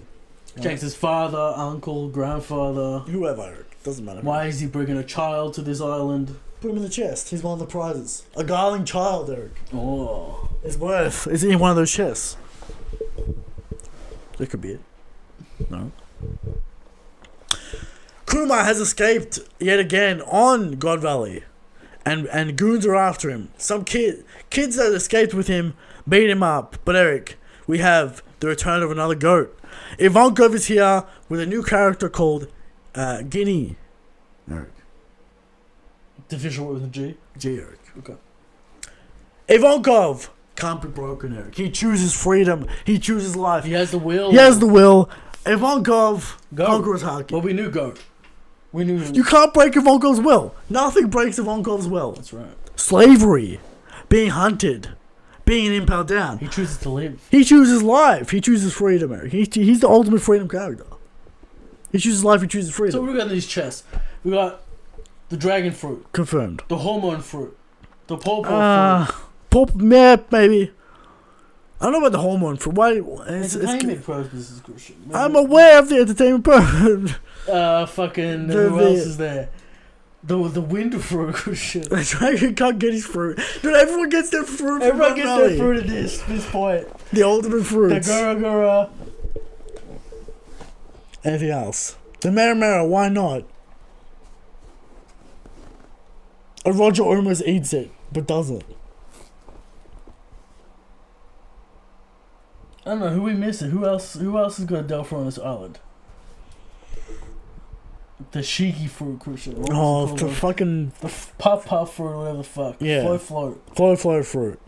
Shanks' father, uncle, grandfather. Whoever. Doesn't matter. Why is he bringing a child to this island? Put him in the chest. He's one of the prizes. A Garling child, Eric. Oh. His worth is in one of those chests. That could be it. No. Kuma has escaped yet again on God Valley. And goons are after him. Some kids that escaped with him beat him up. But Eric, we have the return of another goat. Ivankov is here with a new character called Guinea. Eric. Division with a G? G, Eric. Okay. Ivankov can't be broken, Eric. He chooses freedom. He chooses life. He has the will. He has the will. Ivankov conquers Haki. Well, we knew goat. We knew. You can't break Ivankov's will. Nothing breaks Ivankov's will. That's right. Slavery. Being hunted. Being impaled down. He chooses to live. He chooses life. He chooses freedom, Eric. He's the ultimate freedom character. He chooses life. He chooses freedom. So what do we got in these chests? We got the dragon fruit. Confirmed. The hormone fruit. The pawpaw fruit. Maybe. I don't know about the hormone fruit. Why? Entertainment purposes, Christian. Maybe. I'm aware of the entertainment purpose. Fucking who else is there? The wind fruit, Christian. The dragon can't get his fruit. Dude, everyone gets their fruit. Everyone gets their fruit at this point. The ultimate fruits. The Gura. Anything else? The Mara, why not? And Roger almost eats it, but doesn't. I don't know, who we missing? Who else is got a Delphi on this island? The Shiki fruit, Christian. The fucking... The puff fruit or whatever the fuck. Yeah. Float fruit.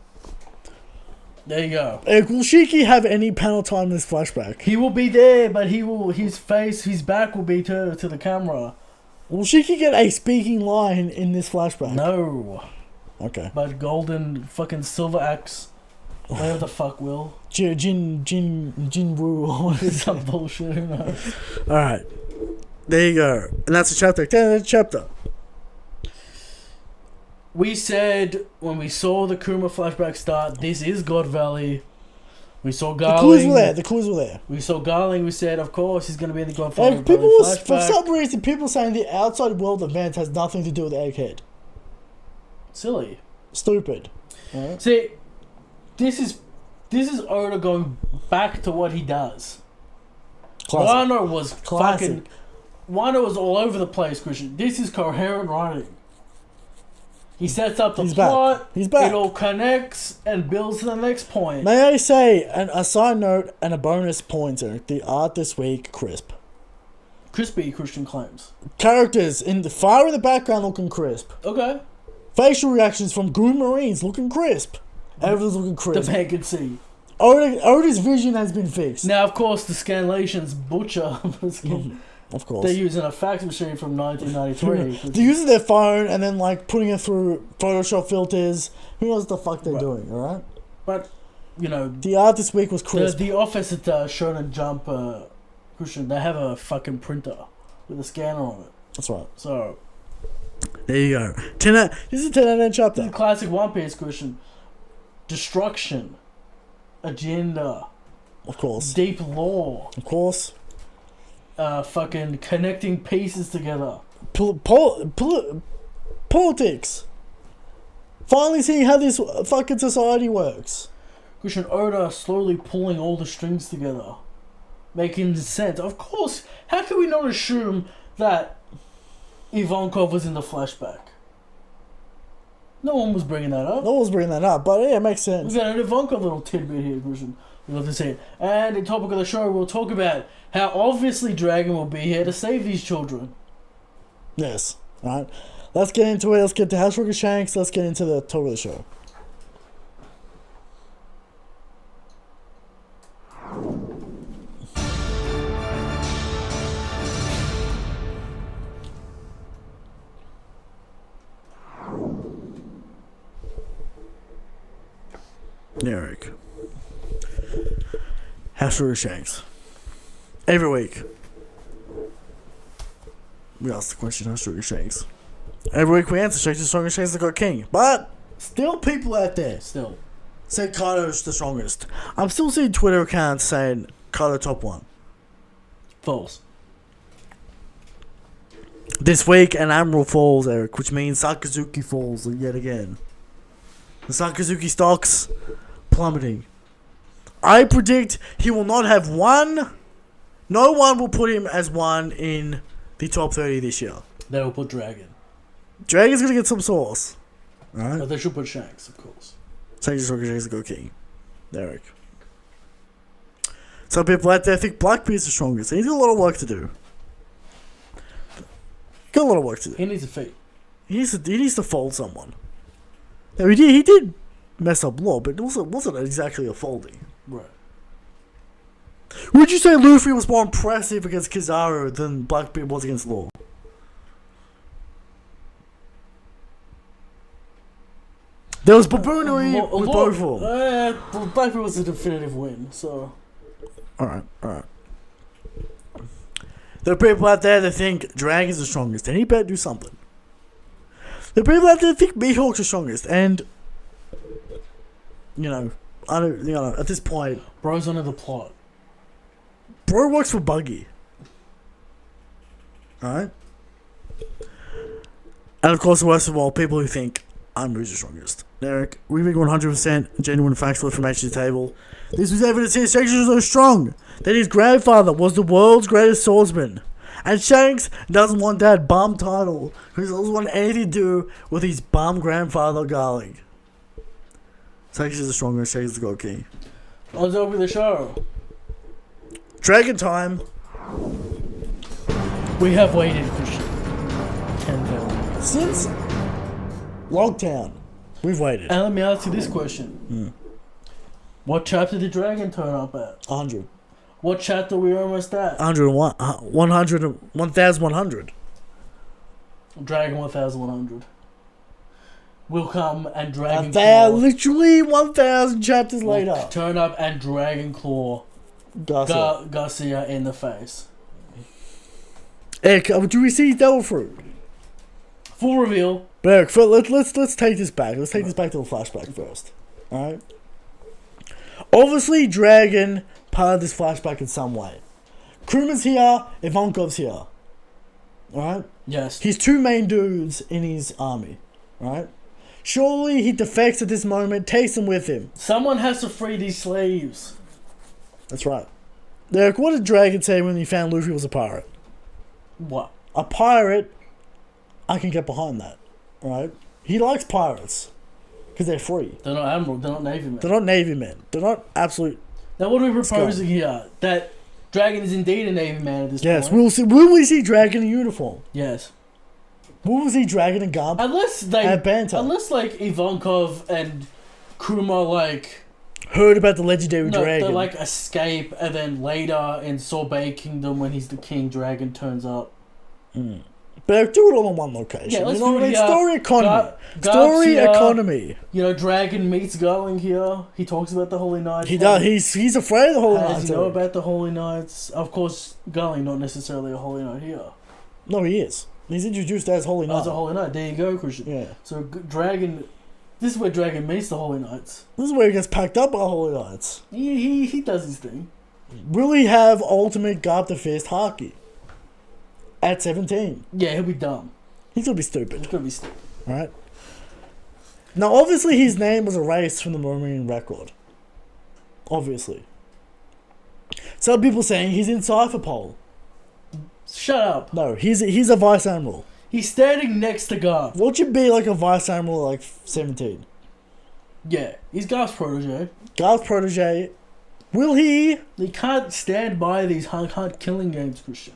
There you go. Will Shiki have any panel time in this flashback? He will be there, but his back will be to the camera. Will Shiki get a speaking line in this flashback? No. Okay. But golden fucking silver axe. Whatever the fuck will. Jin Woo. Some bullshit, who knows? Alright. There you go. And that's the chapter. That's the chapter. We said when we saw the Kuma flashback start, this is God Valley. We saw Garling. The clues were there. We saw Garling. We said, of course, he's going to be in the God Valley flashback. For some reason, people saying the outside world event has nothing to do with Egghead. Silly. Stupid. Right? See, this is Oda going back to what he does. Wano was fucking... Wano was all over the place, Christian. This is coherent writing. He sets up the plot. He's back. It all connects and builds to the next point. May I say, a side note and a bonus pointer, the art this week, crisp. Crispy, Christian claims. Characters in the far in the background looking crisp. Okay. Facial reactions from Goon Marines looking crisp. Everything's looking crisp. The man can see. Oda's vision has been fixed. Now, of course, the scanlations butcher. Of course. They're using a fax machine from 1993. They're using their phone and then putting it through Photoshop filters. Who knows what the fuck they're doing, alright? But, the art this week was crisp. The office at Shonen Jump, Christian, they have a fucking printer with a scanner on it. That's right. So... There you go. This is a 10 out of 10 chapter. This is classic One Piece, Christian. Destruction. Agenda. Of course. Deep lore. Of course. Fucking connecting pieces together. Politics. Finally seeing how this fucking society works. Christian Oda slowly pulling all the strings together. Making sense. Of course, how can we not assume that Ivankov was in the flashback? No one was bringing that up. But yeah, it makes sense. We got an Ivankov little tidbit here, Christian. We love to see it. And in topic of the show, we'll talk about how obviously Dragon will be here to save these children. Yes. Alright. Let's get into it. Let's get to House Rocket Shanks. Let's get into the topic of the show. Eric. House Rocket Shanks. Every week, we ask the question, House Rocket Shanks. Every week we answer Shakespeare's the strongest, Shakespeare's the God King. But still people out there Still. say Kaido's the strongest. I'm still seeing Twitter accounts saying Kaido top 1. False. This week an Admiral falls, Eric, which means Sakazuki falls yet again. The Sakazuki stocks plummeting. I predict he will not have one. No one will put him as one in the top 30 this year. They will put Dragon. Dragon's gonna get some sauce. Alright? But they should put Shanks, of course. Shanks the Go King. Eric. Some people out there think Blackbeard's the strongest. He's got a lot of work to do. Got a lot of work to do. He needs a feat. He needs to fold someone. Now he did mess up Law, but it wasn't exactly a folding. Right. Would you say Luffy was more impressive against Kizaru than Blackbeard was against Law? There was baboonery with both of them. Blackbeard was a definitive win, so... Alright. There are people out there that think Dragon's the strongest, and he better do something. There are people out there that think Mihawk's the strongest, and... at this point... Bro's under the plot. Bro works for Buggy. Alright? And of course, worst of all, people who think Amru's the strongest. Derek, we bring 100% genuine factual information to the table. This was evidence his Shanks was so strong that his grandfather was the world's greatest swordsman. And Shanks doesn't want that bum title because he doesn't want anything to do with his bum grandfather Garling. Shanks is the strongest, Shanks is the God King. On top of the show. Dragon time. We have waited for 10 films. Since Logtown, we've waited. And let me ask you this question. What chapter did Dragon turn up at? 100. What chapter we almost at? 101. 1,100. Dragon 1,100. Will come and Dragon Literally 1,000 chapters later. Turn up and Dragon Claw Garcia in the face. Eric, do we see Devil Fruit? Full reveal. Eric, let's take this back. Let's take this back to the flashback first. Alright? Obviously, Dragon part of this flashback in some way. Kuma's here, Ivankov's here. Alright? Yes. He's two main dudes in his army. Right? Surely he defects at this moment, takes them with him. Someone has to free these slaves. That's right. Derek, what did Dragon say when he found Luffy was a pirate? What? A pirate, I can get behind that. Right? He likes pirates. Because they're free. They're not admiral, they're not navy men. They're not navy men. They're not absolute... Now what are we proposing here? That Dragon is indeed a navy man at this point? Yes, will we see Dragon in uniform? Yes. Will we see Dragon and Garb have banter? Unless like Ivankov and Kuma heard about the legendary Dragon. They escape and then later in Sorbet Kingdom when he's the king, Dragon turns up. But do it all in one location. Yeah, let's do it. Story economy. Story economy. Dragon meets Garling here. He talks about the Holy Knights. He does. He's afraid of the Holy Knights. How does he know about the Holy Knights? Of course, Garling not necessarily a Holy Knight here. No, he is. He's introduced as Holy Knight. As a Holy Knight. There you go, Christian. Yeah. So Dragon... This is where Dragon meets the Holy Knights. This is where he gets packed up by Holy Knights. He does his thing. Will he have ultimate Garb the Fist Haki? At 17. Yeah, he'll be dumb. He's gonna be stupid. He's gonna be stupid. Right? Now, obviously, his name was erased from the Marine record. Obviously. Some people saying he's in Cypher Pole. Shut up. No, he's a Vice Admiral. He's standing next to Garb. What should be like a Vice Admiral at 17? Yeah, he's Garb's protege. Garb's protege. Will he? He can't stand by these hard killing games, Christian.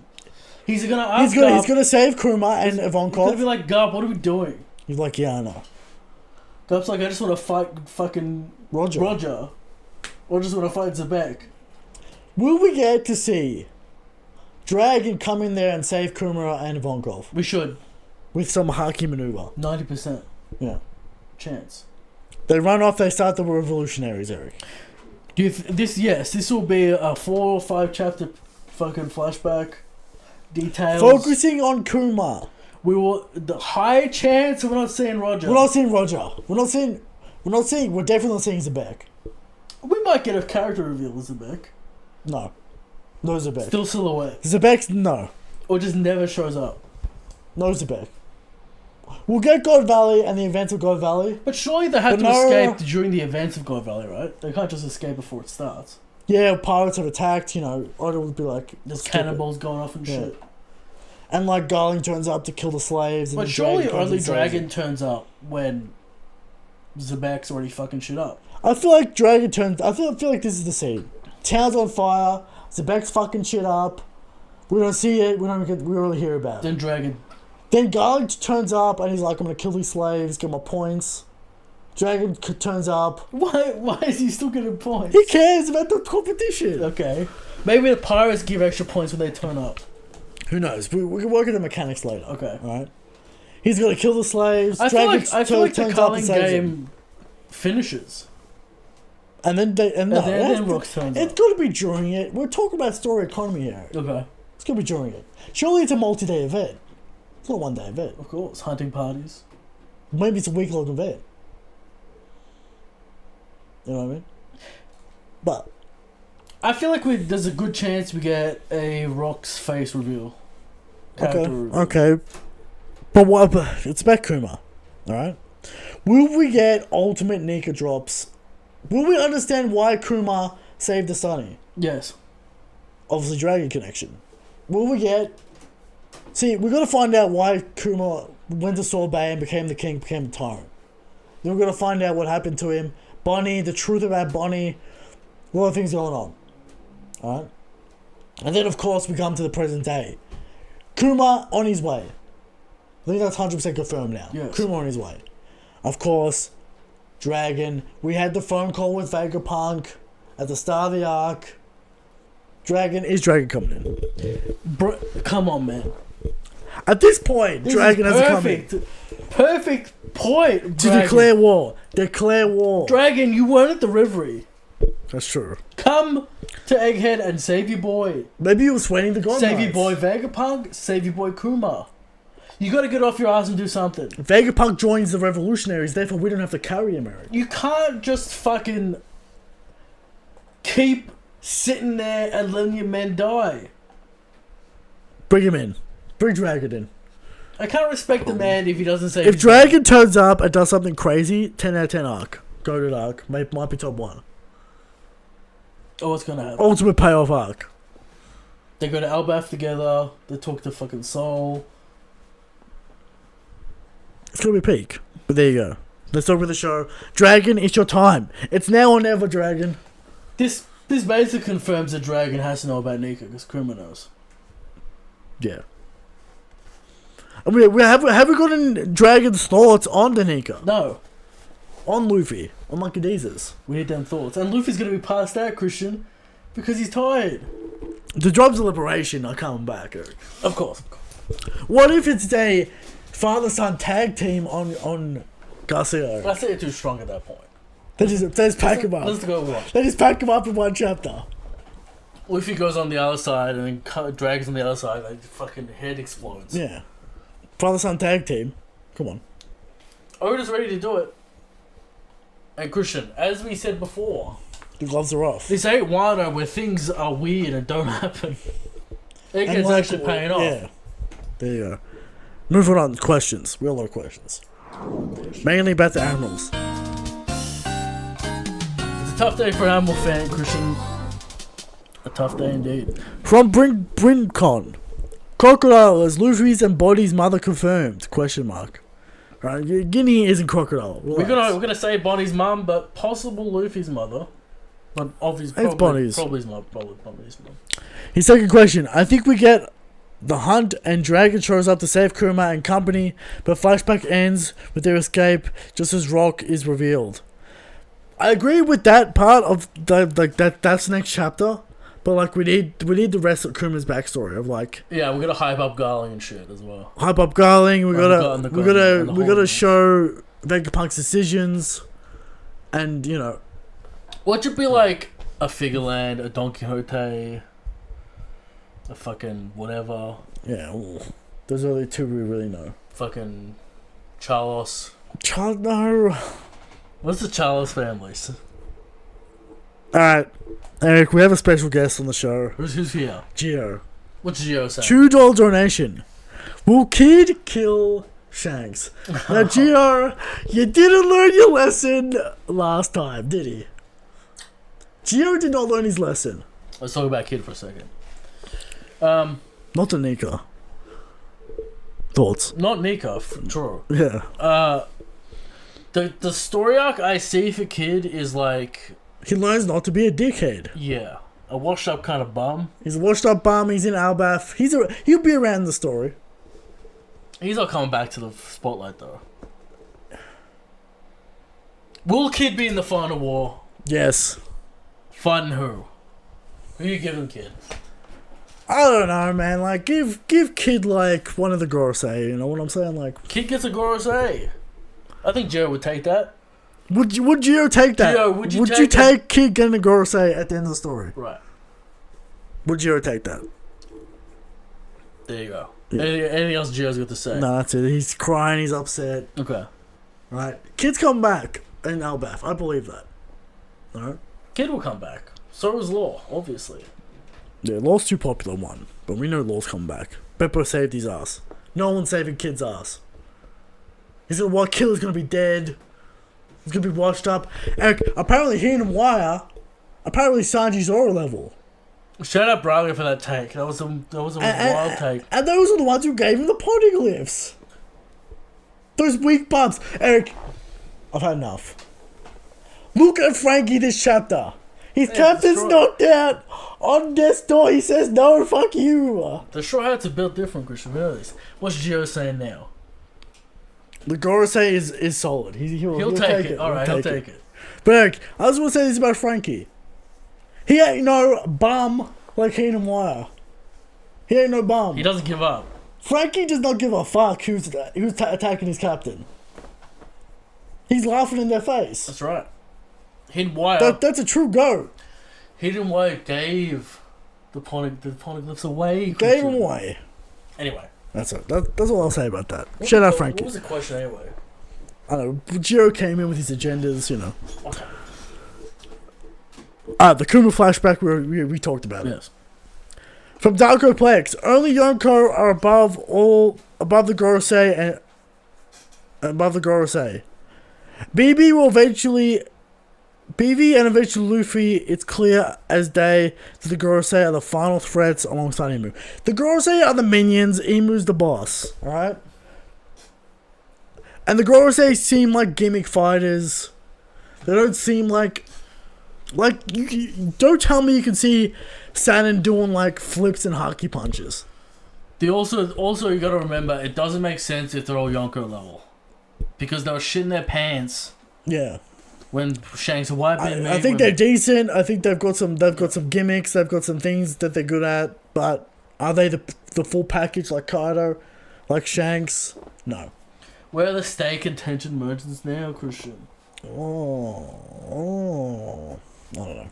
He's gonna ask Garb. He's gonna save Kuma and Ivankov. He's gonna be like, Garb, what are we doing? He's like, yeah, I know. Garb's like, I just want to fight fucking Roger. Or just want to fight Zebek. Will we get to see Dragon come in there and save Kuma and Ivankov? We should. With some Haki maneuver. 90%. Yeah. Chance. They run off, they start the revolutionaries, Eric. Do you this will be a 4 or 5 chapter fucking flashback. Details. Focusing on Kuma. we will the high chance we're not seeing Roger. We're not seeing Roger. We're definitely not seeing Zebek. We might get a character reveal with Zebek. No. No Zebek. Still silhouette. Zebek's no. Or just never shows up. No Zebek. We'll get God Valley and the events of God Valley. But surely they have to escape during the events of God Valley, right? They can't just escape before it starts. Yeah, pirates have attacked, Oda would be like... There's cannonballs going off and shit. And like Garling turns up to kill the slaves. But surely only Dragon turns up when Zebek's already fucking shit up. I feel like Dragon turns... I feel like this is the scene. Town's on fire. Zebek's fucking shit up. We don't see it. We really hear about it. Then Dragon... Then Garling turns up and he's like, I'm gonna kill these slaves, get my points. Dragon turns up. Why is he still getting points? He cares about the competition. Okay. Maybe the pirates give extra points when they turn up. Who knows? We can work at the mechanics later. Okay. Alright. He's gonna kill the slaves. I feel like the Garling game finishes. And then Rocks turns up. It's gotta be during it. We're talking about story economy here. Okay. It's gotta be during it. Surely it's a multi-day event. It's not a one-day event. Of course. Hunting parties. Maybe it's a week-long event. You know what I mean? But I feel like there's a good chance we get a Rock's face reveal. Okay. But what? It's about Kuma. Alright? Will we get ultimate Nika drops? Will we understand why Kuma saved the Sunny? Yes. Obviously, Dragon Connection. Will we get... See, we've got to find out why Kuma went to Sword Bay and became the king, became the tyrant. Then we've got to find out what happened to him. Bonnie, the truth about Bonnie. A lot of things going on. Alright? And then, of course, we come to the present day. Kuma on his way. I think that's 100% confirmed now. Yes. Kuma on his way. Of course, Dragon. We had the phone call with Vegapunk at the start of the arc. Is Dragon coming in? Bro, come on, man. At this point, Dragon hasn't come in. Perfect point, To declare war. Declare war. Dragon, you weren't at the Reverie. That's true. Come to Egghead and save your boy. Maybe he was sweating the God Save Knights. your boy Vegapunk, save your boy Kuma. You gotta get off your ass and do something. Vegapunk joins the revolutionaries, therefore we don't have to carry him, Eric. You can't just fucking keep sitting there and letting your men die. Bring him in. Bring Dragon in. I can't respect the man if he doesn't say. If Dragon turns up and does something crazy, 10 out of 10 arc. Goated arc. Might be top 1. Oh, what's gonna happen? Ultimate payoff arc. They go to Elbaf together. They talk to fucking Soul. It's gonna be peak. But there you go. Let's over the show. Dragon, it's your time. It's now or never, Dragon. This basically confirms that Dragon has to know about Nika because Kuma knows. Yeah. I mean, have we gotten Dragon's thoughts on the Nika? No. On Luffy? On Monkey Deezers? We need them thoughts. And Luffy's gonna be past that, Christian, because he's tired. The Drops of Liberation are coming back, Eric. Of course. What if it's a father-son tag team on Garcia? I say it's too strong at that point. They just pack him up. Let's go watch. They just pack him up in one chapter. Luffy goes on the other side and then drags on the other side, like fucking head explodes. Yeah. Father-son tag team. Come on. Oda's ready to do it. And Christian, as we said before, the gloves are off. This ain't Wano where things are weird and don't happen. Egghead's like, actually paying off. Yeah. There you go. Moving on. Questions. We have a lot of questions. Mainly about the animals. It's a tough day for an animal fan, Christian. A tough day indeed. From Brincon. Crocodile is Luffy's and Body's mother confirmed? Question mark. Right, Guinea isn't Crocodile. Relax. We're gonna say Bonnie's mum, but possible Luffy's mother. But obviously, it's Bonnie's. Probably Bonnie's mum. His second question. I think we get the hunt and Dragon shows up to save Kuma and company, but flashback ends with their escape just as Rock is revealed. I agree with that part of that's next chapter. But like we need the rest of Kuma's backstory of like we're gonna hype up Garling and shit as well. Hype up Garling. We gotta show Vegapunk's decisions, and what should be like a Figureland, a Don Quixote, a fucking whatever. Yeah. Ooh. Those are the two we really know. Fucking Charlos. No. What's the Charlos families? Alright, Eric, we have a special guest on the show. Who's here? Gio. What's Gio saying? $2 donation. Will Kid kill Shanks? Now, Gio, you didn't learn your lesson last time, did he? Gio did not learn his lesson. Let's talk about Kid for a second. Not the Nika. Thoughts? Not Nika, true. Yeah. The story arc I see for Kid is like... He learns not to be a dickhead. Yeah. A washed up kind of bum. He's a washed up bum, he's in Albath. He'll be around the story. He's not coming back to the spotlight, though. Will Kid be in the final war? Yes. Fighting who? Who you giving Kid? I don't know, man. Like, give Kid, like, one of the Gorosei, you know what I'm saying? Like, Kid gets a Gorosei. I think Joe would take that. Would Gio take that? Gio, would you take Kid getting a Gorosei at the end of the story? Right. Would Gio take that? There you go. Yeah. Anything else Gio's got to say? No, that's it. He's crying, he's upset. Okay. Right. Kid's come back in Albath. I believe that. Alright? Kid will come back. So is Law, obviously. Yeah, Law's too popular, one. But we know Law's come back. Beppo saved his ass. No one's saving Kid's ass. He said, well, Killer's gonna be dead. He's gonna be washed up. Eric, apparently he and Wire, apparently Sanji's aura level. Shout out Braga for that take. That was a wild take. And those are the ones who gave him the poneglyphs. Those weak bumps. Eric, I've had enough. Look at Frankie this chapter. His captain's knocked out. On death's door, he says, no, fuck you. The Straw Hats are built different, Christian. We know this. What's Gio saying now? The Gorosei is solid. He'll take it. Alright, he'll take it. But Eric, I just want to say this about Frankie. He ain't no bum like Keenan Wire. He ain't no bum. He doesn't give up. Frankie does not give a fuck who's attacking his captain. He's laughing in their face. That's right. Hidden Wire. That's a true goat. Hidden Wire gave the poneglyphs away. Gave him away. Anyway. That's it. That's all I'll say about that. Shout out Frankie. What was the question anyway? I don't know. Gio came in with his agendas, you know. Okay. The Kuma flashback, we talked about it. Yes. From Darko Plex, only Yonko are above the Gorosei and above the Gorosei. BB and eventually Luffy, it's clear as day that the Gorosei are the final threats alongside Emu. The Gorosei are the minions, Emu's the boss, alright? And the Gorosei seem like gimmick fighters. They don't seem like you don't tell me you can see Sanin doing like flips and hockey punches. Also you gotta remember, it doesn't make sense if they're all Yonko level. Because they were shitting their pants. Yeah. When Shanks and Whitebeard I think they're decent. I think they've got some gimmicks. They've got some things that they're good at. But are they the full package like Kaido, like Shanks? No. Where are the steak and tension merchants now, Christian? Oh, I don't know.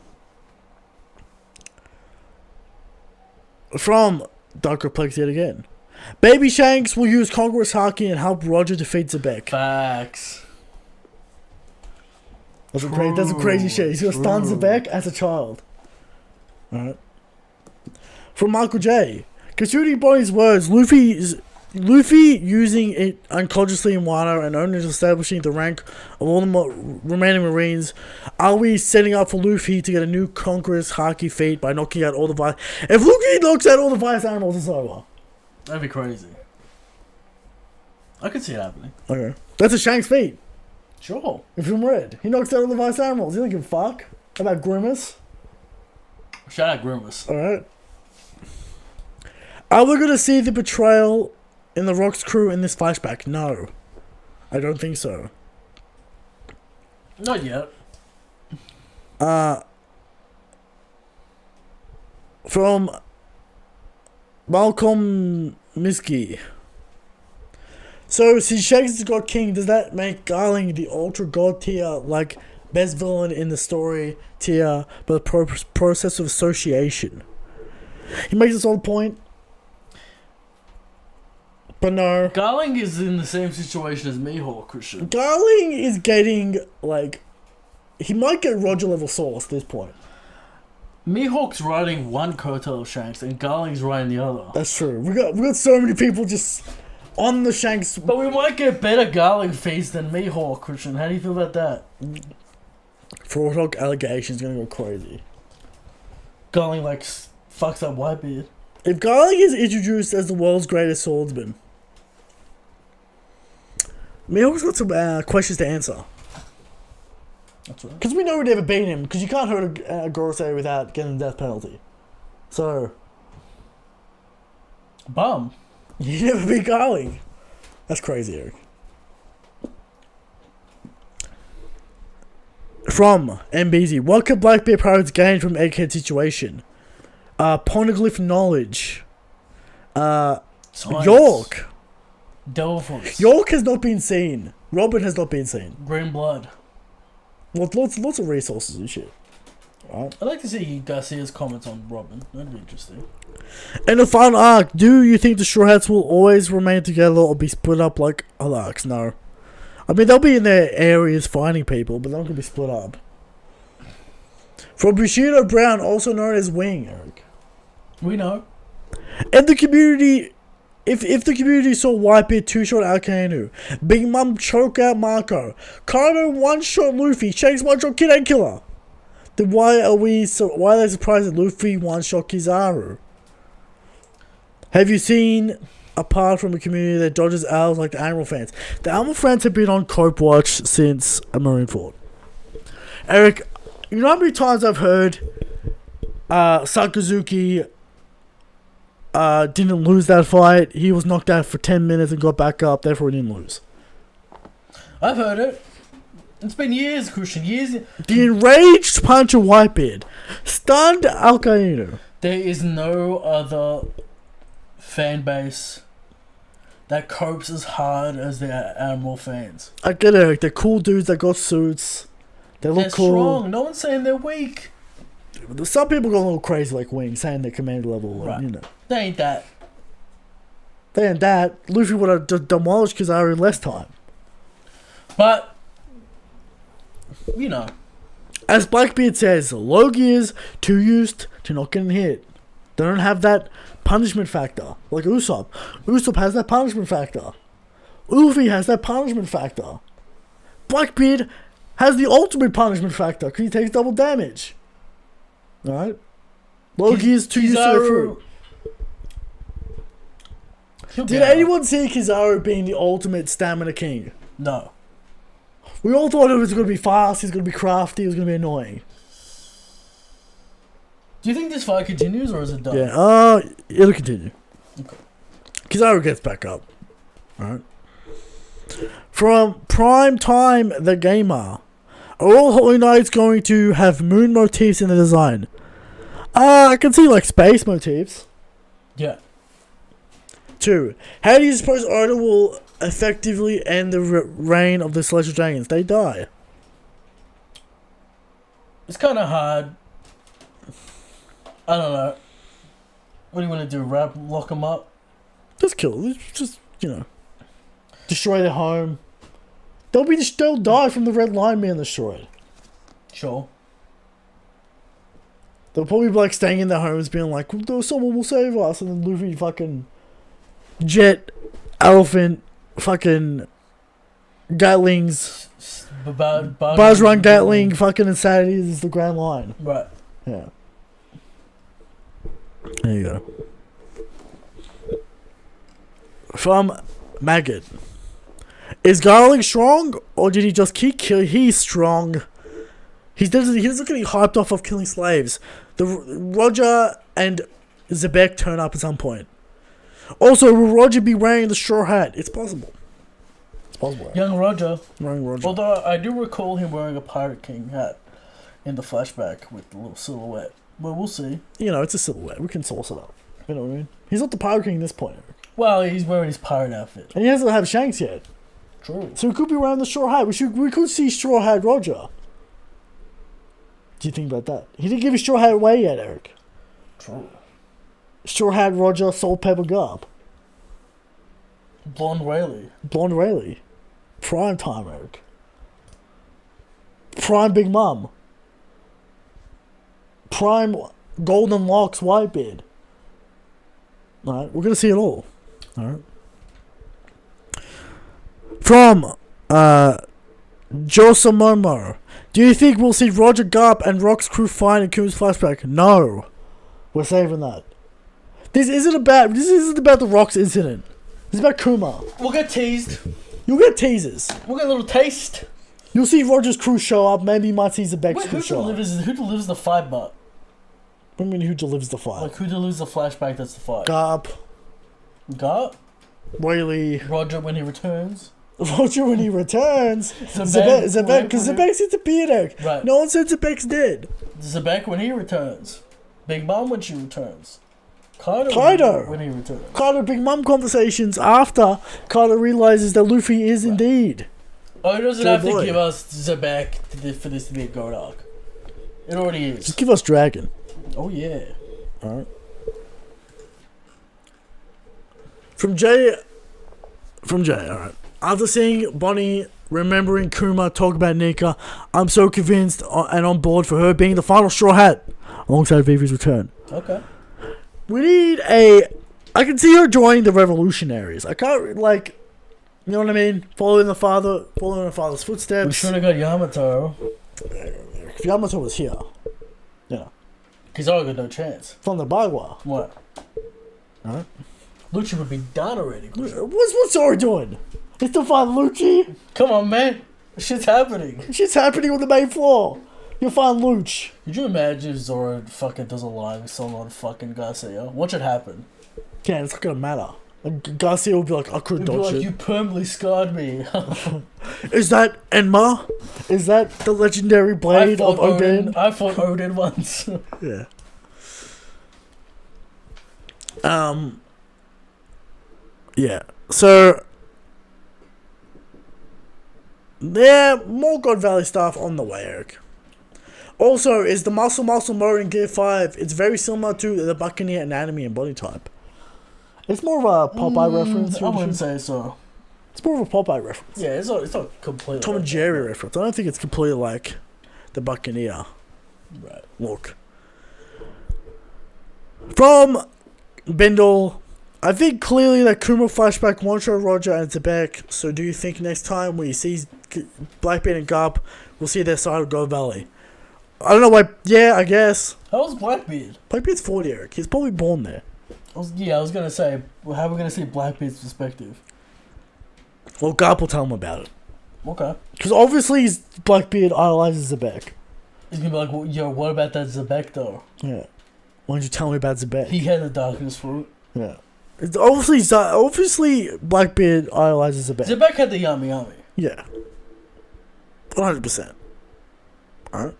From Darker Plex yet again. Baby Shanks will use Congress Haki and help Roger defeat Zebek. Facts. That's a crazy shit. He's gonna stun Zebek as a child. Alright. From Michael J. Considering Bonnie's words, Luffy using it unconsciously in Wano and only establishing the rank of all the remaining Marines. Are we setting up for Luffy to get a new Conqueror's Haki feat by knocking out all the vice? If Luffy knocks out all the vice animals, it's over. That'd be crazy. I could see it happening. Okay. That's a Shanks feat. Sure. If I'm red, he knocks out all the vice animals. He don't give a fuck. How about Grimace? Shout out Grimace. Alright. Are we going to see the betrayal in the Rock's crew in this flashback? No. I don't think so. Not yet. From Malcolm Miski. So, since Shanks is God King, does that make Garling the Ultra God tier, like best villain in the story tier, but the process of association? He makes this whole point. But no. Garling is in the same situation as Mihawk, Christian. Garling is getting, like... He might get Roger level sauce at this point. Mihawk's riding one coattail of Shanks, and Garling's riding the other. That's true. We got so many people just on the Shanks. But we might get better Garling feeds than Mihawk, Christian. How do you feel about that? Frog allegation's gonna go crazy. Garling, like, fucks up Whitebeard. If Garling is introduced as the world's greatest swordsman, Mihawk's got some questions to answer. That's right. Because we know we'd never beat him, because you can't hurt a Gorosei without getting the death penalty. So... Bum. You never beat Garling. That's crazy, Eric. From MBZ. What could Blackbeard Pirates gain from Egghead situation? Poneglyph knowledge. Science. York. Devilfoots. York has not been seen. Robin has not been seen. Green blood. Lots of resources and shit. Right. I'd like to see Garcia's comments on Robin. That'd be interesting. In the final arc, do you think the Straw Hats will always remain together or be split up like other arcs? No. I mean, they'll be in their areas fighting people, but they're not going to be split up. From Bushido Brown, also known as Wing, Eric. We know. And the community... If the community saw Whitebeard two-shot Alkainu, Big Mom choke out Marco, Kaido one-shot Luffy, Shanks one-shot Kid and Killer, then why are they surprised that Luffy one-shot Kizaru? Have you seen, apart from a community that dodges owls like the Animal fans? The Animal fans have been on Cope Watch since a Marineford. Eric, you know how many times I've heard Sakazuki didn't lose that fight. He was knocked out for 10 minutes and got back up, therefore he didn't lose. I've heard it. It's been years, Christian. Years. The enraged punch of Whitebeard stunned Alkainu. There is no other fan base that copes as hard as the Animal fans. I get it, Eric. They're cool dudes that got suits. They're cool. Strong. No one's saying they're weak. Some people go a little crazy like Wing, saying they're commander level. Right. You know. They ain't that. They ain't that. Luffy would have demolished Kizaru in less time. But, you know. As Blackbeard says, low gears too used to not getting hit. They don't have that punishment factor. Like Usopp. Usopp has that punishment factor. Luffy has that punishment factor. Blackbeard has the ultimate punishment factor because he takes double damage. Alright? Low gears too used to the fruit. Did anyone see Kizaru being the ultimate stamina king? No. We all thought it was going to be fast, he's going to be crafty, he was going to be annoying. Do you think this fight continues or is it done? Yeah, it'll continue. Okay. Kizaru gets back up. Alright. From Prime Time the Gamer. Are all Holy Knights going to have moon motifs in the design? I can see like space motifs. Yeah. 2. How do you suppose Oda will effectively end the reign of the Celestial Dragons? They die. It's kind of hard. I don't know. What do you want to do? Lock them up? Just kill them. Just, you know. Destroy their home. They'll die from the Red Line being destroyed. Sure. They'll probably be like staying in their homes being like, someone will save us, and then Luffy fucking Jet, Elephant, fucking Gatlings, Buzz Gatling, fucking Insanity is the Grand Line. Right. Yeah. There you go. From Maggot. Is Garling strong, or did he just keep killing? He's strong. He doesn't get hyped off of killing slaves. The Roger and Zebek turn up at some point. Also, will Roger be wearing the straw hat? It's possible. It's possible. Young Roger. Young Roger. Although I do recall him wearing a Pirate King hat in the flashback with the little silhouette. But we'll see. You know, it's a silhouette. We can source it up. You know what I mean? He's not the Pirate King at this point, Eric. Well, he's wearing his pirate outfit. And he hasn't had Shanks yet. True. So he could be wearing the straw hat. We could see straw hat Roger. Do you think about that? He didn't give his straw hat away yet, Eric. True. Straw hat Roger, Salt Pepper Garb. Blonde Whaley. Blonde Rayleigh. Prime time, Eric. Prime Big Mum. Prime Golden Locks Whitebeard. Alright, we're gonna see it all. Alright. From Josamomo. Do you think we'll see Roger Garp and Rock's crew fight in Kuma's flashback? No. We're saving that. This isn't about the Rock's incident. It's about Kuma. We'll get teased. You'll get teasers. We'll get a little taste. You'll see Roger's crew show up. Maybe you might see Zebek's Wait, crew show up. who delivers the fight, but? What do you mean who delivers the fight? Like, who delivers the flashback that's the fight? Garp. Garp? Rayleigh. Roger when he returns? Roger when he returns. Zebek, because Zebek's disappeared. Right. No one said Zebek's dead. Zebek when he returns. Big Mom when she returns. Kaido when he returns. Kaido Big Mum conversations after Kaido realizes that Luffy is indeed. Oh, he doesn't Joe have Boy. to give us Zebek for this to be a gold arc. It already is. Just give us Dragon. Oh yeah. Alright. From Jay, alright. After seeing Bonnie remembering Kuma talk about Nika, I'm so convinced and on board for her being the final Straw Hat alongside Vivi's return. Okay. We need I can see her joining the revolutionaries. I can't, like, you know what I mean? Following her father's footsteps. We should have got Yamato. If Yamato was here, you know. He's already got no chance. From the Bagua. What? Alright. Lucci would be done already. What's Zoro doing? He's still fighting Lucci? Come on, man. Shit's happening. Shit's happening on the main floor. You'll find Luch. Could you imagine if Zoro fucking does a live song on fucking Garcia? What should happen? Yeah, it's not gonna matter. Like, Garcia will be like, I couldn't He'd be dodge like, it. you permanently scarred me. Is that Enma? Is that the legendary blade of Odin? I fought Odin once. Yeah. Yeah. So, yeah, more God Valley stuff on the way, Eric. Also, is the muscle mode in Gear 5, it's very similar to the Buccaneer anatomy and body type. It's more of a Popeye reference. I wouldn't say so. It's more of a Popeye reference. Yeah, it's not completely. Tom and Jerry reference. I don't think it's completely like the Buccaneer. Right. Look. From Bindle, I think clearly that Kuma flashback won't show Roger and Zebek, so do you think next time we see Blackbeard and Garp, we'll see their side of God Valley? I don't know why. Yeah, I guess. How was Blackbeard? Blackbeard's 40, Eric. He's probably born there. I was gonna say, how are we gonna see Blackbeard's perspective? Well, Garp will tell him about it. Okay. Because obviously Blackbeard idolizes Zebek. He's gonna be like, well, yo, what about that Zebek though? Yeah. Why don't you tell me about Zebek? He had the darkness fruit. Yeah. It's obviously Blackbeard idolizes Zebek. Zebek had the yummy yummy. Yeah. 100%. Alright.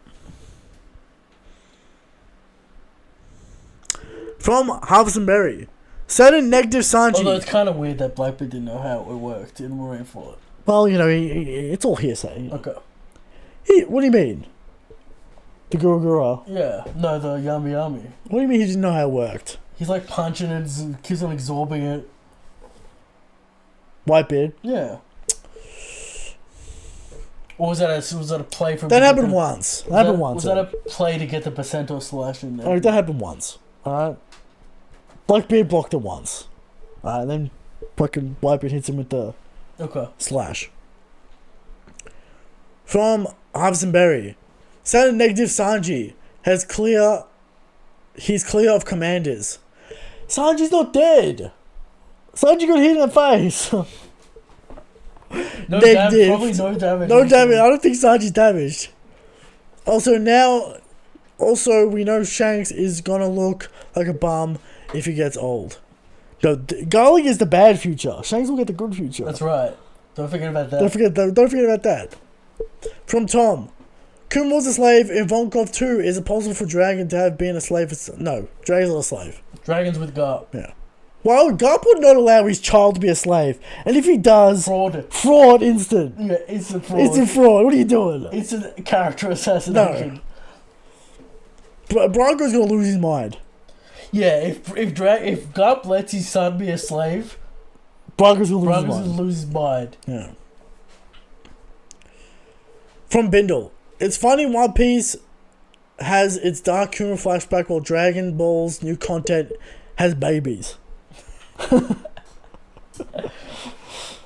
From Harvest and Berry. Certain negative Sanji. Although it's kind of weird that Blackbeard didn't know how it worked in Marineford. Well, you know, it's all hearsay. Okay. What do you mean? The Gurugura? Yeah. No, the yummy yummy. What do you mean he didn't know how it worked? He's like punching it and keeps on absorbing it. Whitebeard? Yeah. Or was that a play from... That happened once. Was that a play to get the placenta slash in there? Oh, that happened once. Alright? Blackbeard blocked it once. Alright, then fucking Whitebeard hits him with the slash. From Harvest and Berry. Certain negative Sanji he's clear of commanders. Sanji's not dead. Sanji got hit in the face. Negative. Probably no damage. No damage. I don't think Sanji's damaged. Also, we know Shanks is gonna look like a bum if he gets old. No, Garling is the bad future. Shanks will get the good future. That's right. Don't forget about that. Don't forget about that. From Tom. Kuma was a slave in Volkov 2. Is it possible for Dragon to have been a slave? No, Dragon's not a slave. Dragon's with Garp. Yeah. Well, Garp would not allow his child to be a slave. And if he does... Fraud instant. Yeah, instant fraud. Instant fraud. What are you doing? Instant character assassination. No. Bronco's going to lose his mind. Yeah, if Garp lets his son be a slave, Braga's gonna lose his mind. Yeah. From Bindle. It's funny One Piece has its Dark Kuma flashback while Dragon Ball's new content has babies.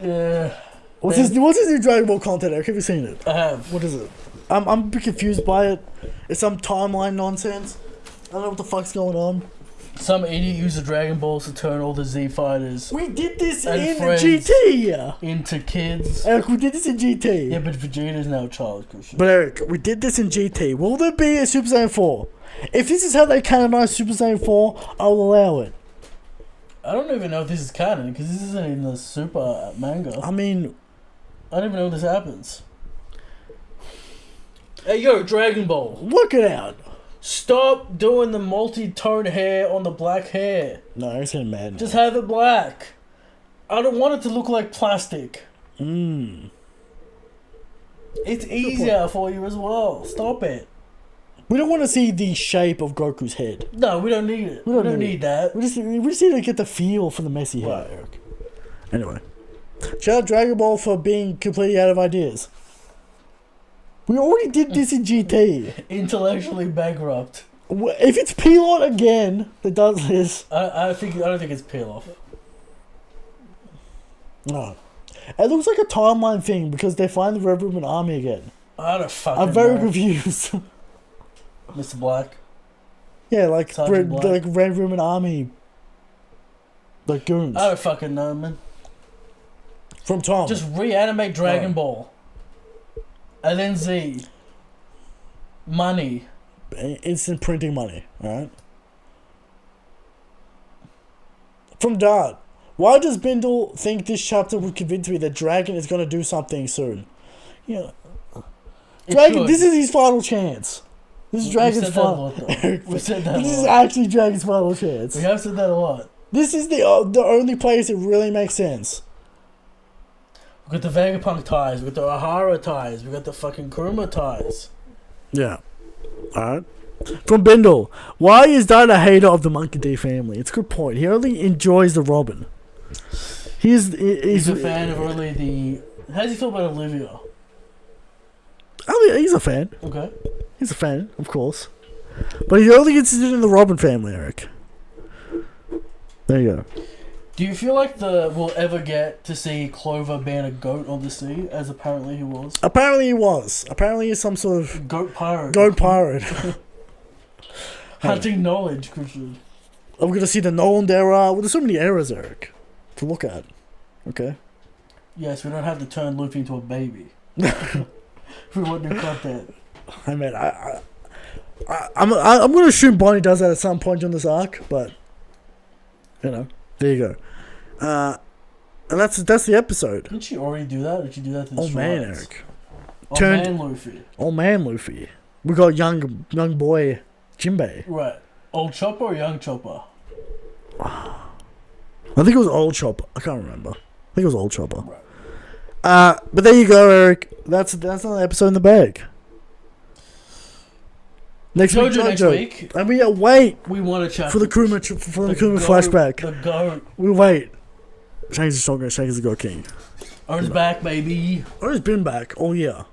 Yeah. What's his new Dragon Ball content, Eric? Have you seen it? I have. What is it? I'm a bit confused by it. It's some timeline nonsense. I don't know what the fuck's going on. Some idiot used the Dragon Balls to turn all the Z fighters We did this And in friends. GT! into kids. Eric, we did this in GT. Yeah, but Vegeta's now a child, Christian. But Eric, we did this in GT. Will there be a Super Saiyan 4? If this is how they canonize Super Saiyan 4, I'll allow it. I don't even know if this is canon, because this isn't in the Super manga. I mean... I don't even know if this happens. Hey, yo, Dragon Ball. Work it out. Stop doing the multi-tone hair on the black hair. No, it's in mad. Just have it black. I don't want it to look like plastic. Mmm. It's easier for you as well. Stop it. We don't want to see the shape of Goku's head. No, we don't need it. We don't need that. We just need to get the feel for the messy hair, Eric. Anyway. Shout out Dragon Ball for being completely out of ideas. We already did this in GT. Intellectually bankrupt. If it's Pilot again that does this... I don't think it's peel off. No. It looks like a timeline thing because they find the Red Ribbon Army again. I don't fucking I'm very know. confused. Mr. Black. Yeah, like Sergeant Black. like Red Ribbon Army, like goons. I don't fucking know, man. From Tom. Just reanimate Dragon Ball. And then Z. Money. Instant printing money, alright? From Dart. Why does Bindle think this chapter would convince me that Dragon is going to do something soon? Yeah. Dragon, this is his final chance. This is Dragon's final. We said that a lot. This is actually Dragon's final chance. We have said that a lot. This is the only place it really makes sense. We got the Vegapunk ties, we got the Ahara ties, we got the fucking Kuma ties. Yeah. Alright. From Bindle. Why is Dad a hater of the Monkey D family? It's a good point. He only enjoys the Robin. He's a fan of only the... How does he feel about Olivia? I mean, he's a fan. Okay. He's a fan, of course. But he's only interested in the Robin family, Eric. There you go. Do you feel like we'll ever get to see Clover being a goat on the sea, as apparently he was? Apparently he was. Apparently he's some sort of... Goat pirate. Goat pirate. Hunting knowledge, Christian. I'm going to see the Nolan era. Well, there's so many eras, Eric, to look at. Okay? Yes, we don't have to turn Luffy into a baby. We want new content. I mean, I'm going to assume Bonnie does that at some point on this arc, but... You know, there you go. And that's the episode. Didn't she already do that? Or did she do that to the Old man, Strides? Eric. Old man Luffy. Old man Luffy. We got young boy Jinbei. Right. Old Chopper or young Chopper? I think it was old Chopper. I can't remember. I think it was old Chopper. Right. But there you go, Eric. That's another episode in the bag. Next week. And we wait. We want to chat for the Kuma flashback. The goat. We wait. Shanks is stronger. Shanks is the God King. Owen's back, baby. Owen's been back all year.